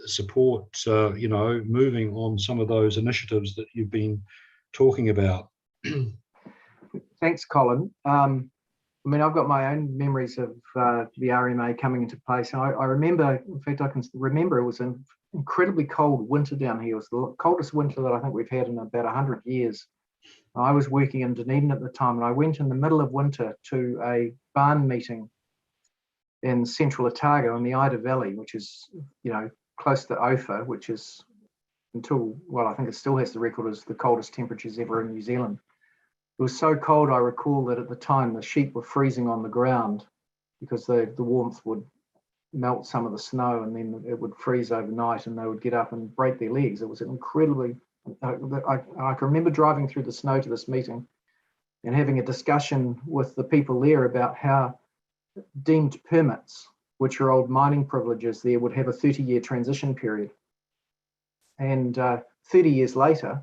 support, moving on some of those initiatives that you've been talking about. Thanks, Colin. I mean, I've got my own memories of the RMA coming into place. And I remember, in fact, I can remember it was an incredibly cold winter down here. It was the coldest winter that I think we've had in about 100 years. I was working in Dunedin at the time, and I went in the middle of winter to a barn meeting in central Otago in the Ida Valley, which is, close to Ophir, which is I think it still has the record as the coldest temperatures ever in New Zealand. It was so cold, I recall that at the time the sheep were freezing on the ground because the warmth would melt some of the snow, and then it would freeze overnight and they would get up and break their legs. It was incredibly, I can remember driving through the snow to this meeting and having a discussion with the people there about how deemed permits, which are old mining privileges there, would have a 30-year transition period. And 30 years later,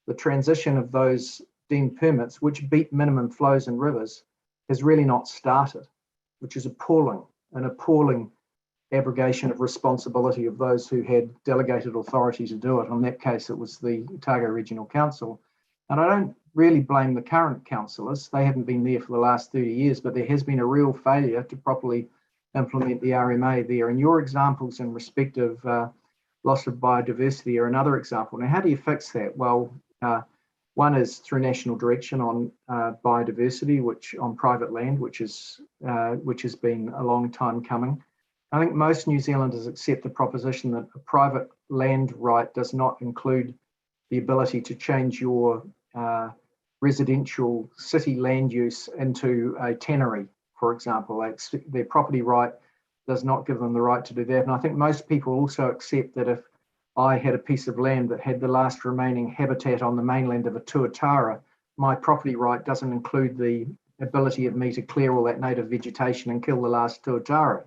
the transition of those deemed permits, which beat minimum flows in rivers, has really not started, which is appalling, an appalling abrogation of responsibility of those who had delegated authority to do it. In that case, it was the Otago Regional Council. And I don't really blame the current councillors. They haven't been there for the last 30 years, but there has been a real failure to properly implement the RMA there. And your examples in respect of loss of biodiversity are another example. Now, how do you fix that? Well, one is through national direction on biodiversity, which on private land, which has been a long time coming. I think most New Zealanders accept the proposition that a private land right does not include the ability to change your residential city land use into a tannery, for example. Their property right does not give them the right to do that. And I think most people also accept that if I had a piece of land that had the last remaining habitat on the mainland of a tuatara, my property right doesn't include the ability of me to clear all that native vegetation and kill the last tuatara.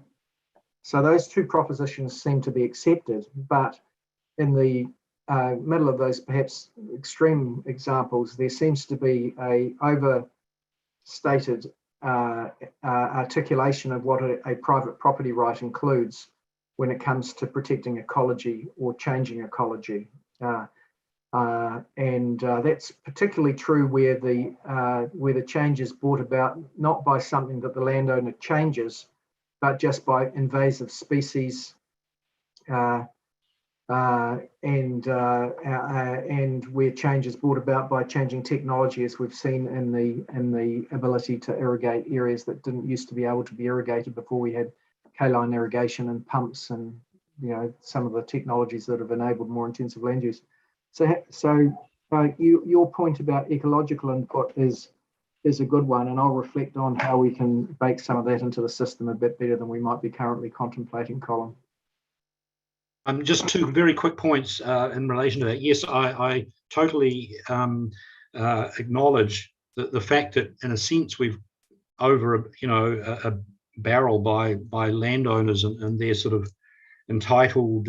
So those two propositions seem to be accepted, but in the middle of those perhaps extreme examples, there seems to be a overstated articulation of what a private property right includes when it comes to protecting ecology or changing ecology. And that's particularly true where the change is brought about not by something that the landowner changes, but just by invasive species and where change is brought about by changing technology, as we've seen in the ability to irrigate areas that didn't used to be able to be irrigated before we had K-line irrigation and pumps and some of the technologies that have enabled more intensive land use. So your point about ecological input is a good one, and I'll reflect on how we can bake some of that into the system a bit better than we might be currently contemplating, Colin. Just two very quick points in relation to that. Yes, I totally acknowledge the fact that, in a sense, we've over a barrel by landowners and their sort of entitled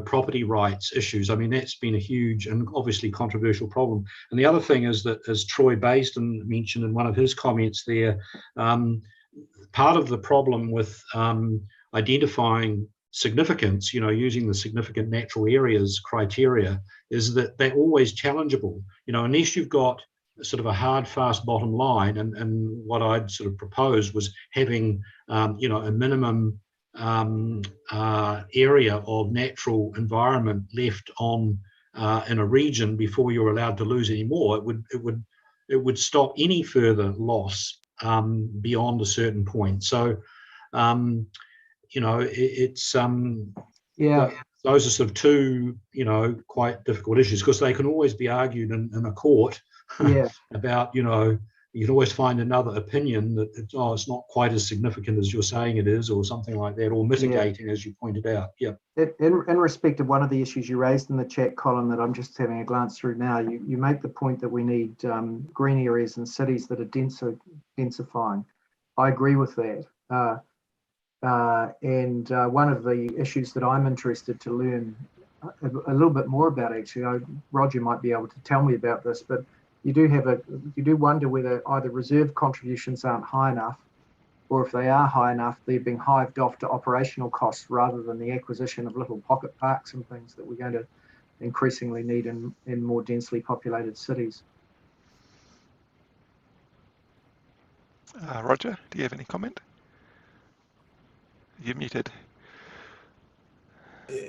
property rights issues. I mean, that's been a huge and obviously controversial problem. And the other thing is that, as Troy Baisden mentioned in one of his comments there, part of the problem with identifying significance, using the significant natural areas criteria, is that they're always challengeable. Unless you've got sort of a hard, fast bottom line, and what I'd sort of proposed was having, a minimum area of natural environment left on in a region before you're allowed to lose any more. It would stop any further loss beyond a certain point. So, it's those are sort of two quite difficult issues, because they can always be argued in a court about you can always find another opinion that it's not quite as significant as you're saying it is, or something like that, or mitigating, as you pointed out. In respect of one of the issues you raised in the chat, Colin, that I'm just having a glance through now, you make the point that we need green areas in cities that are densifying. I agree with that. And one of the issues that I'm interested to learn a little bit more about, actually. Roger might be able to tell me about this, but you do wonder whether either reserve contributions aren't high enough, or if they are high enough, they're being hived off to operational costs rather than the acquisition of little pocket parks and things that we're going to increasingly need in more densely populated cities. Roger, do you have any comment? You're muted.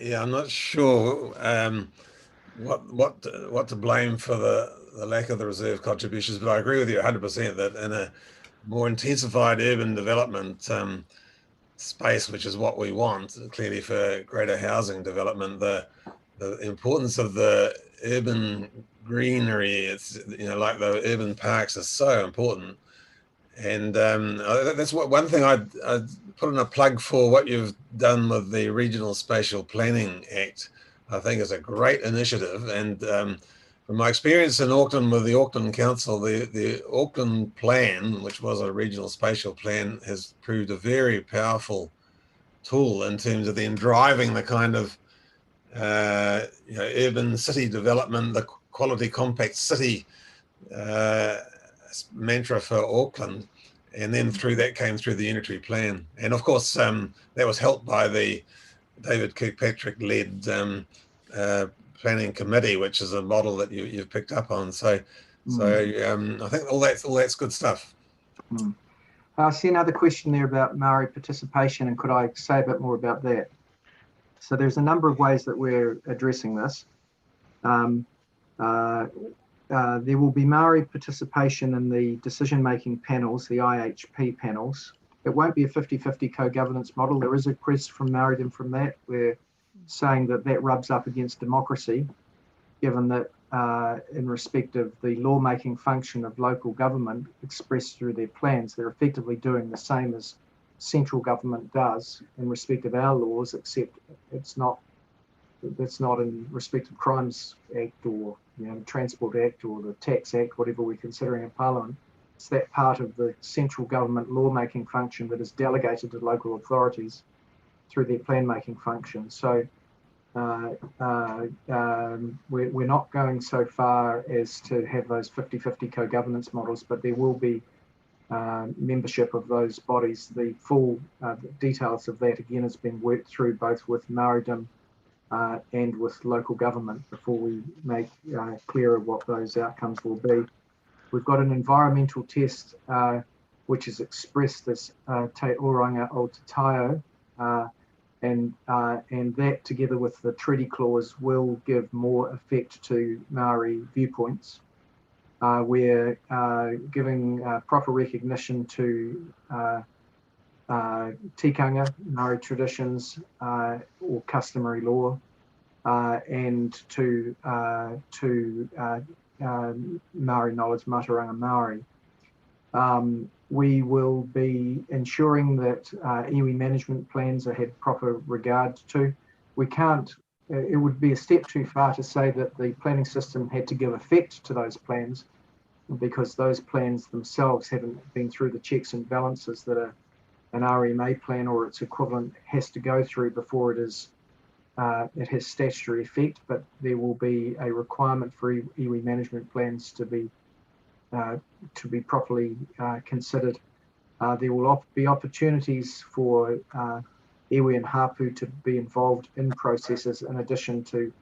Yeah, I'm not sure what to blame for the lack of the reserve contributions, but I agree with you 100% that in a more intensified urban development space, which is what we want, clearly for greater housing development, the importance of the urban greenery, it's, you know, like the urban parks, is so important. And that's one thing I'd put in a plug for what you've done with the Regional Spatial Planning Act. I think is a great initiative. And from my experience in Auckland with the Auckland Council, the Auckland Plan, which was a regional spatial plan, has proved a very powerful tool in terms of then driving the kind of you know, urban city development, the quality compact city mantra for Auckland, and then through that came through the unitary plan, and of course that was helped by the David Kirkpatrick-led planning committee, which is a model that you've picked up on. So I think all that's good stuff. I see another question there about Maori participation, and could I say a bit more about that? So there's a number of ways that we're addressing this. There will be Maori participation in the decision-making panels, the IHP panels. It won't be a 50-50 co-governance model. There is a request from Maoridom from that. We're saying that that rubs up against democracy, given that in respect of the lawmaking function of local government expressed through their plans, they're effectively doing the same as central government does in respect of our laws, except that's not in respect of Crimes Act or, you know, the Transport Act or the Tax Act, whatever we're considering in Parliament. It's that part of the central government lawmaking function that is delegated to local authorities through their plan-making function. So we're not going so far as to have those 50-50 co-governance models, but there will be membership of those bodies. The full details of that, again, has been worked through both with Maoridom and with local government before we make clearer what those outcomes will be. We've got an environmental test which is expressed as Te Oranga o Te Taio, and that, together with the treaty clause, will give more effect to Maori viewpoints. We're giving proper recognition to tikanga, Maori traditions, or customary law, and to Maori knowledge, Mataranga Maori. We will be ensuring that iwi management plans are had proper regard to. We can't, it would be a step too far to say that the planning system had to give effect to those plans, because those plans themselves haven't been through the checks and balances that an RMA plan or its equivalent has to go through before it has statutory effect. But there will be a requirement for iwi management plans to be properly considered. There will be opportunities for iwi and hapu to be involved in processes in addition to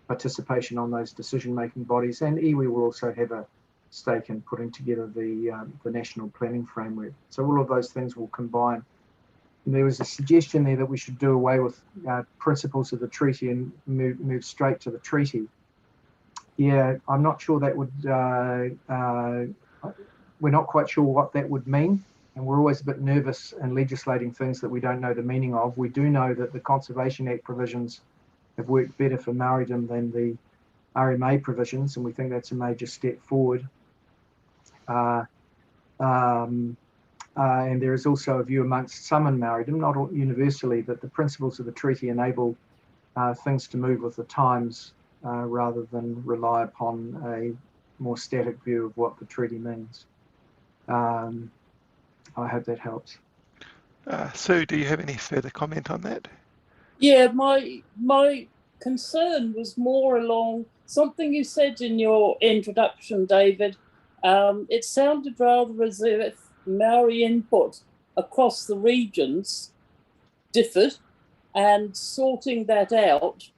participation on those decision-making bodies, and iwi will also have a stake in putting together the national planning framework. So all of those things will combine. And there was a suggestion there that we should do away with principles of the treaty and move straight to the treaty. Yeah, I'm not sure that would, we're not quite sure what that would mean. And we're always a bit nervous in legislating things that we don't know the meaning of. We do know that the Conservation Act provisions have worked better for Maoridom than the RMA provisions, and we think that's a major step forward. And there is also a view amongst some in Maoridom, not universally, that the principles of the treaty enable things to move with the times rather than rely upon a more static view of what the treaty means. I hope that helps. Sue, do you have any further comment on that? Yeah, my concern was more along something you said in your introduction, David. It sounded rather as if Maori input across the regions differed, and sorting that out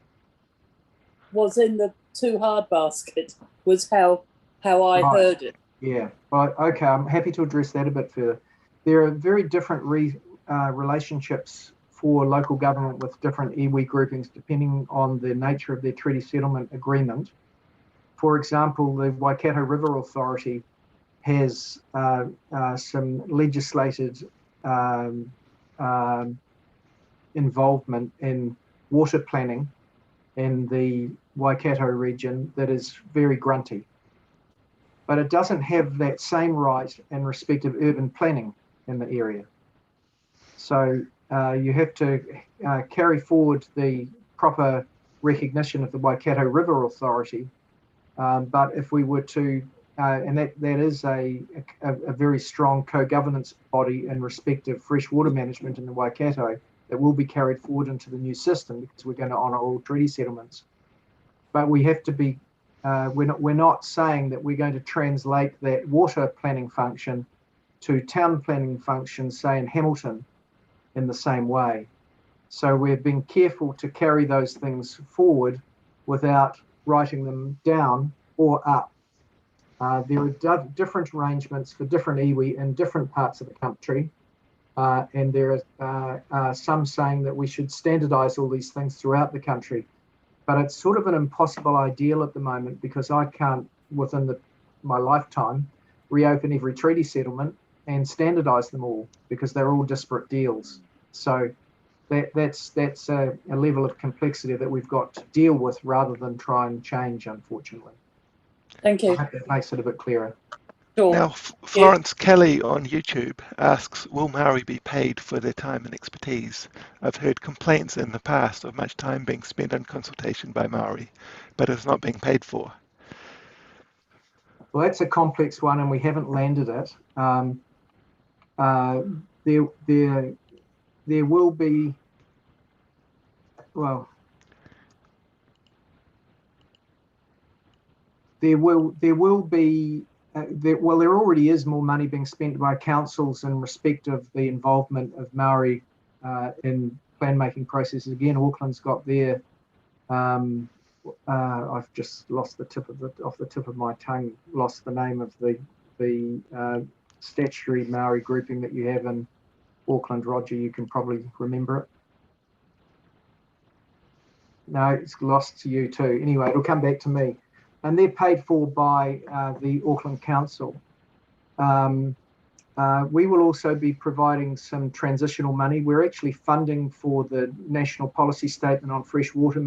was in the too hard basket, was how I heard it. Yeah, well, okay, I'm happy to address that a bit further. There are very different relationships for local government with different iwi groupings depending on the nature of their treaty settlement agreement. For example, the Waikato River Authority has some legislated involvement in water planning in the Waikato region that is very grunty. But it doesn't have that same right in respect of urban planning in the area. So you have to carry forward the proper recognition of the Waikato River Authority. But if we were to, and that is a very strong co-governance body in respect of freshwater management in the Waikato that will be carried forward into the new system because we're going to honour all treaty settlements. But we have to be, we're not saying that we're going to translate that water planning function to town planning functions, say in Hamilton, in the same way. So we've been careful to carry those things forward without writing them down or up. There are different arrangements for different iwi in different parts of the country. And there are some saying that we should standardise all these things throughout the country. But it's sort of an impossible ideal at the moment because I can't, within my lifetime, reopen every treaty settlement and standardise them all because they're all disparate deals. So that's a level of complexity that we've got to deal with rather than try and change, unfortunately. Thank you. I hope that makes it a bit clearer. Sure. Now, Florence Kelly on YouTube asks, will Maori be paid for their time and expertise? I've heard complaints in the past of much time being spent on consultation by Maori, but it's not being paid for. Well, that's a complex one and we haven't landed it. There will be, well, there will be, there already is more money being spent by councils in respect of the involvement of Maori in plan making processes. Again, Auckland's got their, I've just lost off the tip of my tongue, lost the name of the statutory Maori grouping that you have in Auckland. Roger, you can probably remember it. No, it's lost to you too. Anyway, it'll come back to me. And they're paid for by the Auckland Council. We will also be providing some transitional money. We're actually funding for the National Policy Statement on Freshwater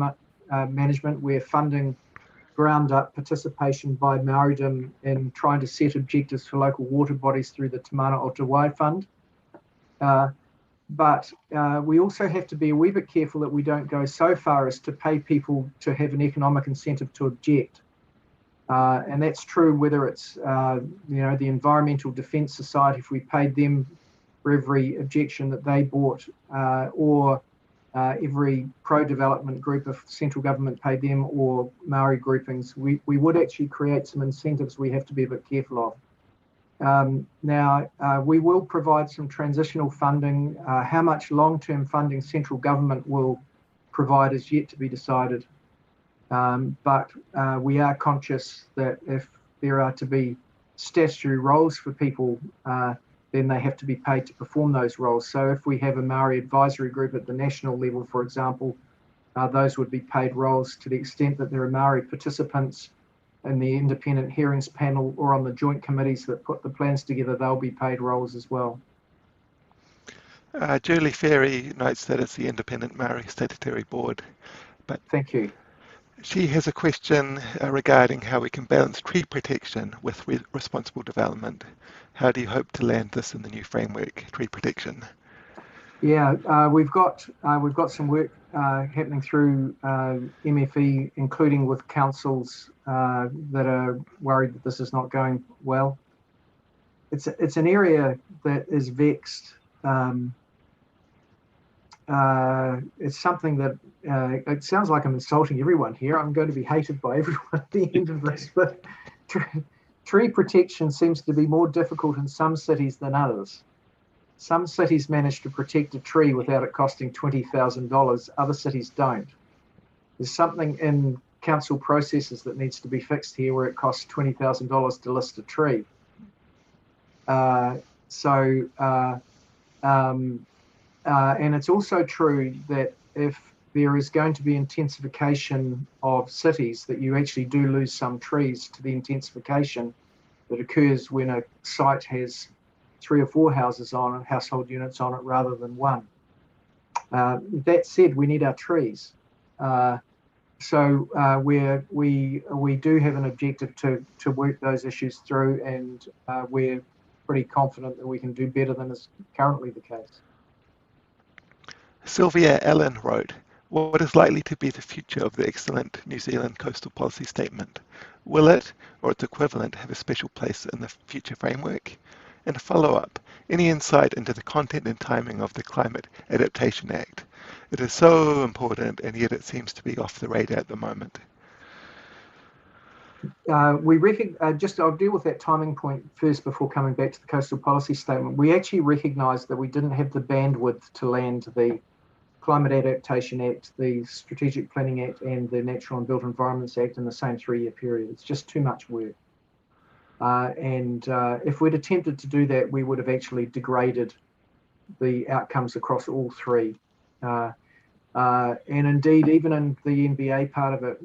Management. We're funding ground-up participation by Maoridom in trying to set objectives for local water bodies through the Te Mana o Te Wai Fund. But we also have to be a wee bit careful that we don't go so far as to pay people to have an economic incentive to object. And that's true whether it's, the Environmental Defence Society, if we paid them for every objection that they brought, or every pro-development group of central government paid them, or Maori groupings, we would actually create some incentives we have to be a bit careful of. Now, we will provide some transitional funding. How much long-term funding central government will provide is yet to be decided. But we are conscious that if there are to be statutory roles for people, then they have to be paid to perform those roles. So if we have a Maori advisory group at the national level, for example, those would be paid roles. To the extent that there are Maori participants in the independent hearings panel or on the joint committees that put the plans together, they'll be paid roles as well. Julie Ferry notes that it's the Independent Maori Statutory Board. But thank you. She has a question regarding how we can balance tree protection with responsible development. How do you hope to land this in the new framework, tree protection? Yeah, we've got some work happening through MFE, including with councils that are worried that this is not going well. It's an area that is vexed it's something that it sounds like I'm insulting everyone here. I'm going to be hated by everyone at the end of this, but tree protection seems to be more difficult in some cities than others. Some cities manage to protect a tree without it costing $20,000. Other cities don't. There's something in council processes that needs to be fixed here where it costs $20,000 to list a tree. And it's also true that if there is going to be intensification of cities, that you actually do lose some trees to the intensification that occurs when a site has 3 or 4 houses on it, household units on it, rather than one. That said, we need our trees. So we do have an objective to work those issues through, and we're pretty confident that we can do better than is currently the case. Sylvia Allen wrote, what is likely to be the future of the excellent New Zealand coastal policy statement? Will it, or its equivalent, have a special place in the future framework? And a follow-up, any insight into the content and timing of the Climate Adaptation Act? It is so important, and yet it seems to be off the radar at the moment. I'll deal with that timing point first before coming back to the coastal policy statement. We actually recognised that we didn't have the bandwidth to land the Climate Adaptation Act, the Strategic Planning Act, and the Natural and Built Environments Act in the same 3-year period. It's just too much work. If we'd attempted to do that, we would have actually degraded the outcomes across all three. And indeed, even in the NBA part of it,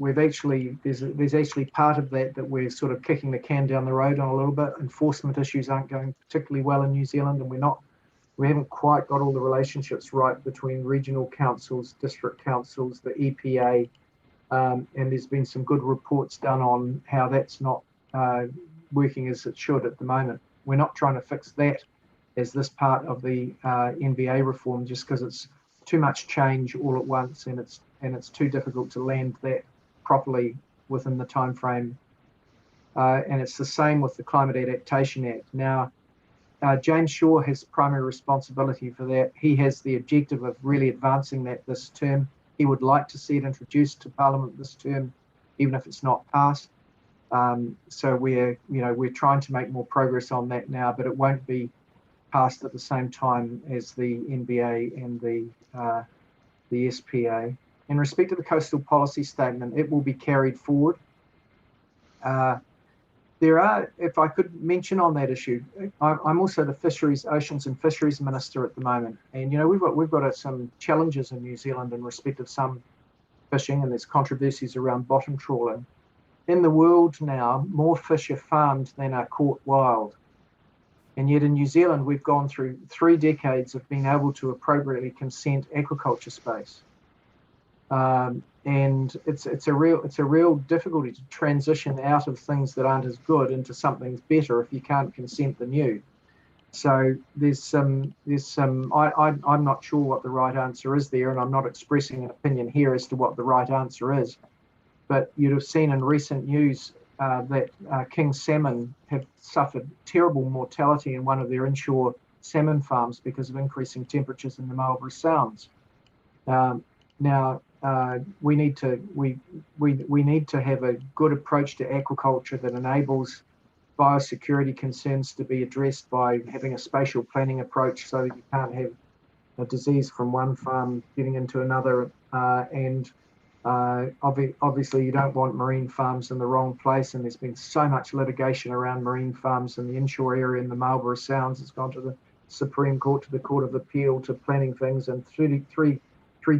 there's actually part of that we're sort of kicking the can down the road on a little bit. Enforcement issues aren't going particularly well in New Zealand, and we haven't quite got all the relationships right between regional councils, district councils, the EPA, and there's been some good reports done on how that's not working as it should at the moment. We're not trying to fix that as this part of the NBA reform, just because it's too much change all at once, and it's too difficult to land that properly within the time frame. And it's the same with the Climate Adaptation Act. Now, James Shaw has primary responsibility for that. He has the objective of really advancing that this term. He would like to see it introduced to Parliament this term, even if it's not passed. So we're trying to make more progress on that now, but it won't be passed at the same time as the NBA and the SPA. In respect to the coastal policy statement, it will be carried forward. If I could mention on that issue, I'm also the Fisheries, Oceans and Fisheries Minister at the moment, and we've got some challenges in New Zealand in respect of some fishing, and there's controversies around bottom trawling. In the world now, more fish are farmed than are caught wild. And yet in New Zealand, we've gone through 3 decades of being able to appropriately consent aquaculture space. And it's a real difficulty to transition out of things that aren't as good into something better if you can't consent the new. So I'm not sure what the right answer is there, and I'm not expressing an opinion here as to what the right answer is. But you'd have seen in recent news that king salmon have suffered terrible mortality in one of their inshore salmon farms because of increasing temperatures in the Maori Sounds. Now we need to have a good approach to aquaculture that enables biosecurity concerns to be addressed by having a spatial planning approach, so that you can't have a disease from one farm getting into another, and obviously you don't want marine farms in the wrong place, and there's been so much litigation around marine farms in the inshore area in the Marlborough Sounds. It's gone to the Supreme Court, to the Court of Appeal, to planning things, and 3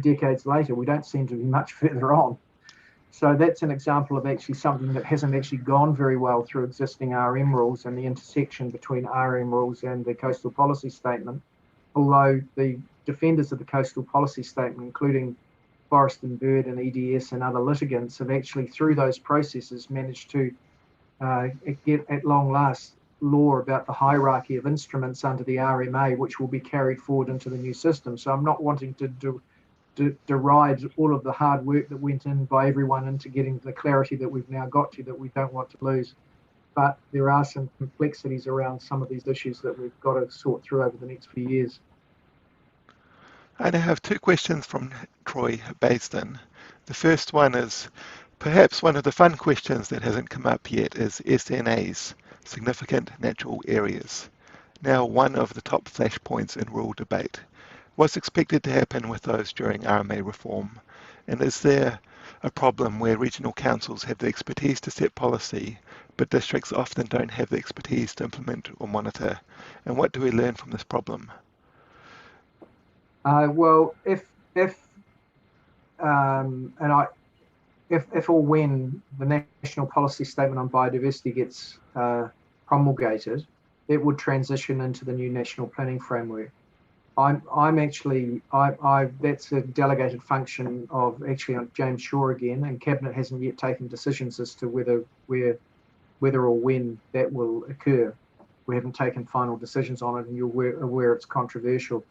decades later we don't seem to be much further on. So that's an example of actually something that hasn't actually gone very well through existing RM rules and the intersection between RM rules and the coastal policy statement, although the defenders of the coastal policy statement, including Forest and Bird and EDS and other litigants, have actually, through those processes, managed to get at long last law about the hierarchy of instruments under the RMA, which will be carried forward into the new system. So I'm not wanting to deride all of the hard work that went in by everyone into getting the clarity that we've now got to, that we don't want to lose. But there are some complexities around some of these issues that we've got to sort through over the next few years. I now have two questions from Troy Basden. The first one is, perhaps one of the fun questions that hasn't come up yet is SNAs, significant natural areas. Now one of the top flashpoints in rural debate. What's expected to happen with those during RMA reform? And is there a problem where regional councils have the expertise to set policy, but districts often don't have the expertise to implement or monitor? And what do we learn from this problem? Well, if or when the National Policy Statement on Biodiversity gets promulgated, it would transition into the new National Planning Framework. I'm actually, that's a delegated function of actually James Shaw again, and Cabinet hasn't yet taken decisions as to whether or when that will occur. We haven't taken final decisions on it, and you're aware it's controversial.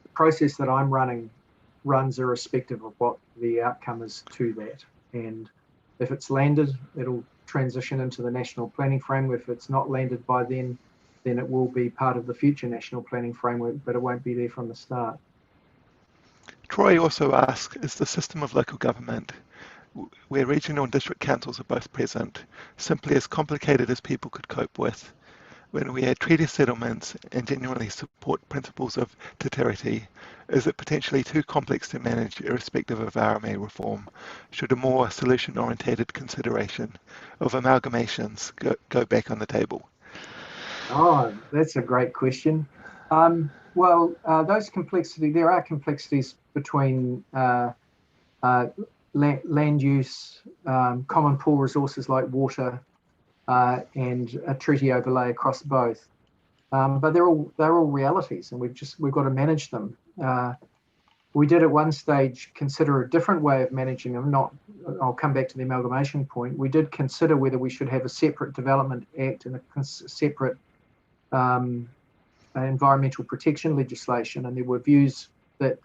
The process that I'm running runs irrespective of what the outcome is to that. And if it's landed, it'll transition into the National Planning Framework. If it's not landed by then it will be part of the future National Planning Framework, but it won't be there from the start. Troy also asks, is the system of local government, where regional and district councils are both present, simply as complicated as people could cope with? When we add treaty settlements and genuinely support principles of teterity, is it potentially too complex to manage irrespective of RMA reform? Should a more solution-oriented consideration of amalgamations go back on the table? Oh, that's a great question. Those complexities, there are complexities between land use, common pool resources like water, and a treaty overlay across both. But they're all realities, and we've got to manage them. We did at one stage consider a different way of managing them. I'll come back to the amalgamation point. We did consider whether we should have a separate Development Act and a separate environmental protection legislation, and there were views that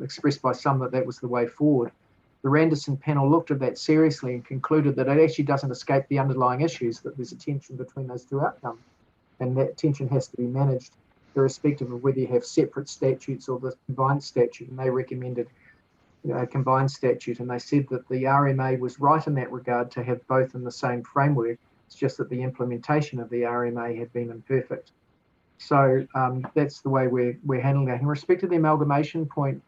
expressed by some that was the way forward. The Randerson panel looked at that seriously and concluded that it actually doesn't escape the underlying issues, that there's a tension between those two outcomes, and that tension has to be managed irrespective of whether you have separate statutes or the combined statute. And they recommended a combined statute, and they said that the RMA was right in that regard to have both in the same framework. It's just that the implementation of the RMA had been imperfect. So that's the way we're handling that. In respect to the amalgamation point,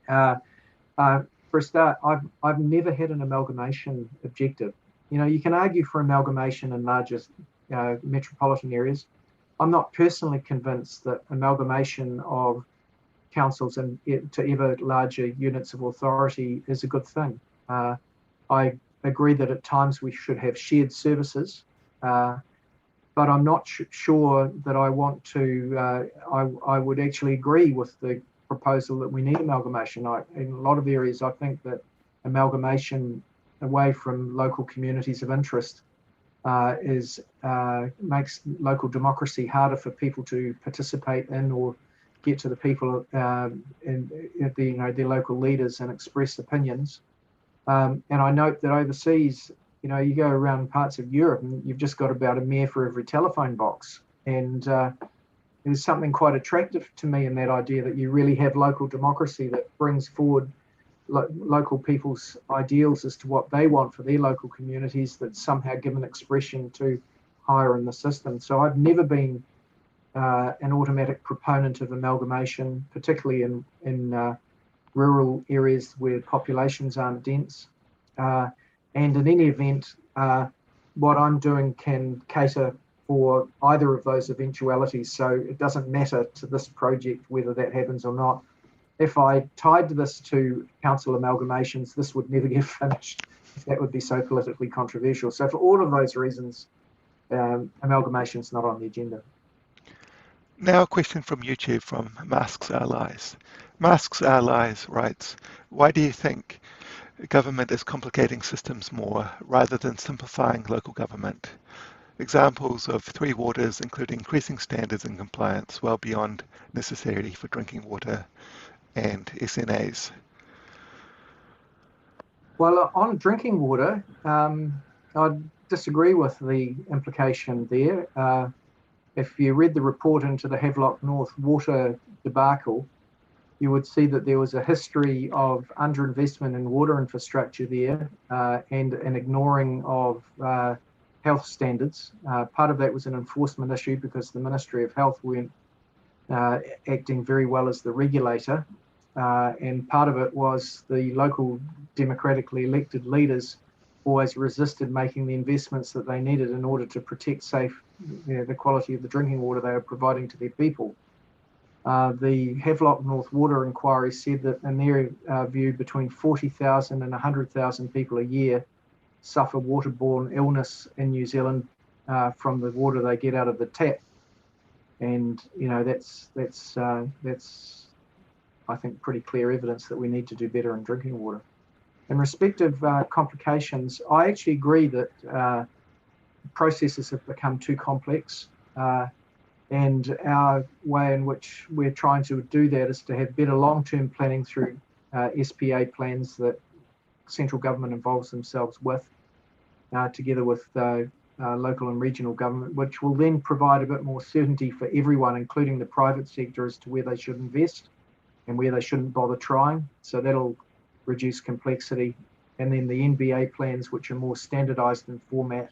for a start, I've never had an amalgamation objective. You can argue for amalgamation in larger metropolitan areas. I'm not personally convinced that amalgamation of councils and to ever larger units of authority is a good thing. I agree that at times we should have shared services, but I'm not sure that I want to. I would actually agree with the proposal that we need amalgamation. In a lot of areas, I think that amalgamation away from local communities of interest makes local democracy harder for people to participate in or get to the people and their local leaders and express opinions. And I note that overseas, you go around parts of Europe and you've just got about a mayor for every telephone box. And there's something quite attractive to me in that idea that you really have local democracy that brings forward local people's ideals as to what they want for their local communities, that's somehow given expression to higher in the system. So I've never been an automatic proponent of amalgamation, particularly in rural areas where populations aren't dense. And in any event, what I'm doing can cater for either of those eventualities. So it doesn't matter to this project whether that happens or not. If I tied this to council amalgamations, this would never get finished. That would be so politically controversial. So for all of those reasons, amalgamation is not on the agenda. Now a question from YouTube from Masks Our Lies. Masks Our Lies writes, why do you think government is complicating systems more rather than simplifying local government? Examples of three waters, including increasing standards and compliance well beyond necessary for drinking water and SNAs. Well, on drinking water, I disagree with the implication there. If you read the report into the Havelock North water debacle, you would see that there was a history of underinvestment in water infrastructure there and an ignoring of health standards. Part of that was an enforcement issue because the Ministry of Health weren't acting very well as the regulator. And part of it was the local democratically elected leaders always resisted making the investments that they needed in order to protect the quality of the drinking water they were providing to their people. The Havelock North Water Inquiry said that in their view, between 40,000 and 100,000 people a year suffer waterborne illness in New Zealand from the water they get out of the tap. And, you know, that's I think, pretty clear evidence that we need to do better in drinking water. In respect of complications, I actually agree that processes have become too complex. And our way in which we're trying to do that is to have better long-term planning through SPA plans that central government involves themselves with, together with local and regional government, which will then provide a bit more certainty for everyone, including the private sector, as to where they should invest and where they shouldn't bother trying. So that'll reduce complexity. And then the NBA plans, which are more standardized in format,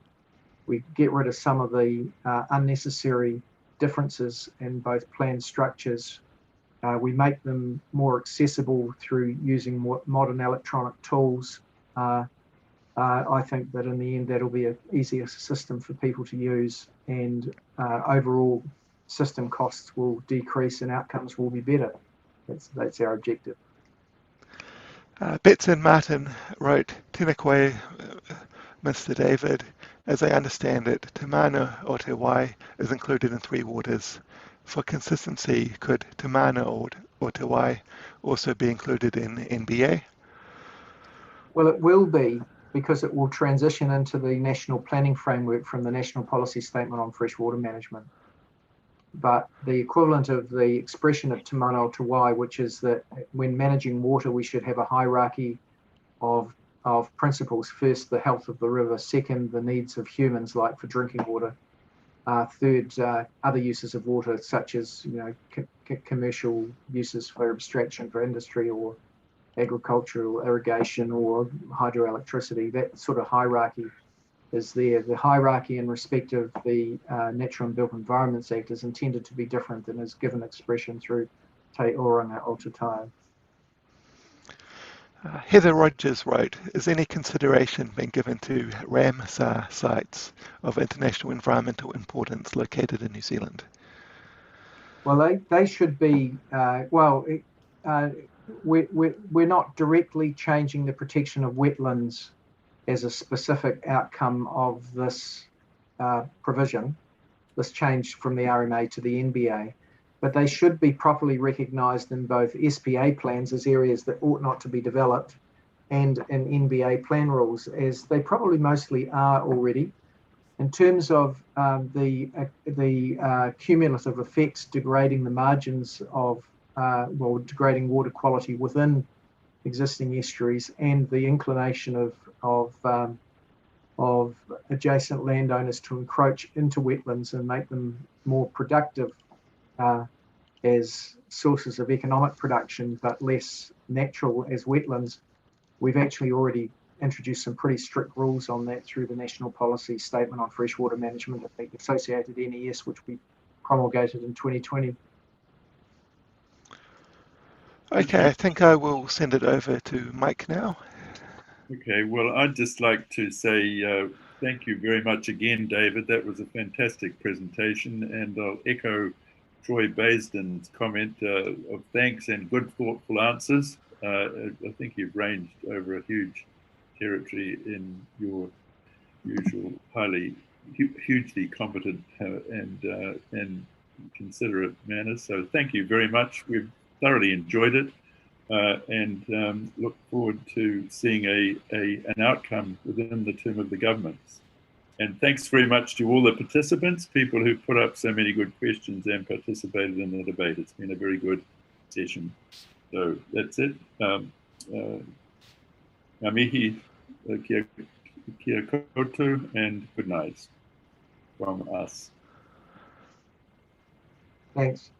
we get rid of some of the unnecessary differences in both plan structures. We make them more accessible through using more modern electronic tools. I think that in the end, that'll be an easier system for people to use, and overall system costs will decrease and outcomes will be better. That's our objective. Betson Martin wrote, Tēnā koe, Mr. David. As I understand it, Te Mana o Te Wai is included in 3 waters. For consistency, could Te Mana o Te Wai also be included in NBA? Well, it will be, because it will transition into the national planning framework from the National Policy Statement on Freshwater Management. But the equivalent of the expression of Te Mana o Te Wai, which is that when managing water, we should have a hierarchy of principles. First, the health of the river. Second, the needs of humans, like for drinking water. Third, other uses of water, such as, you know, commercial uses for abstraction for industry or agricultural irrigation or hydroelectricity. That sort of hierarchy is there. The hierarchy in respect of the Natural and Built Environments Act is intended to be different and is given expression through Te Oranga o Te Tau. Heather Rogers wrote, is any consideration being given to Ramsar sites of international environmental importance located in New Zealand? Well, they should be, we're not directly changing the protection of wetlands as a specific outcome of this provision, this change from the RMA to the NBA. But they should be properly recognised in both SPA plans as areas that ought not to be developed, and in NBA plan rules, as they probably mostly are already. In terms of the cumulative effects degrading the margins of, degrading water quality within existing estuaries, and the inclination of adjacent landowners to encroach into wetlands and make them more productive as sources of economic production, but less natural as wetlands, we've actually already introduced some pretty strict rules on that through the National Policy Statement on Freshwater Management, the associated NES, which we promulgated in 2020. Okay, I think I will send it over to Mike now. Okay, well, I'd just like to say thank you very much again, David. That was a fantastic presentation, and I'll echo Troy Baisden's comment of thanks and good, thoughtful answers. I think you've ranged over a huge territory in your usual hugely competent and considerate manner. So thank you very much. We've thoroughly enjoyed it and look forward to seeing an outcome within the term of the governments. And thanks very much to all the participants, people who put up so many good questions and participated in the debate. It's been a very good session. So that's it. Ngā mihi, kia koutou, and good night from us. Thanks.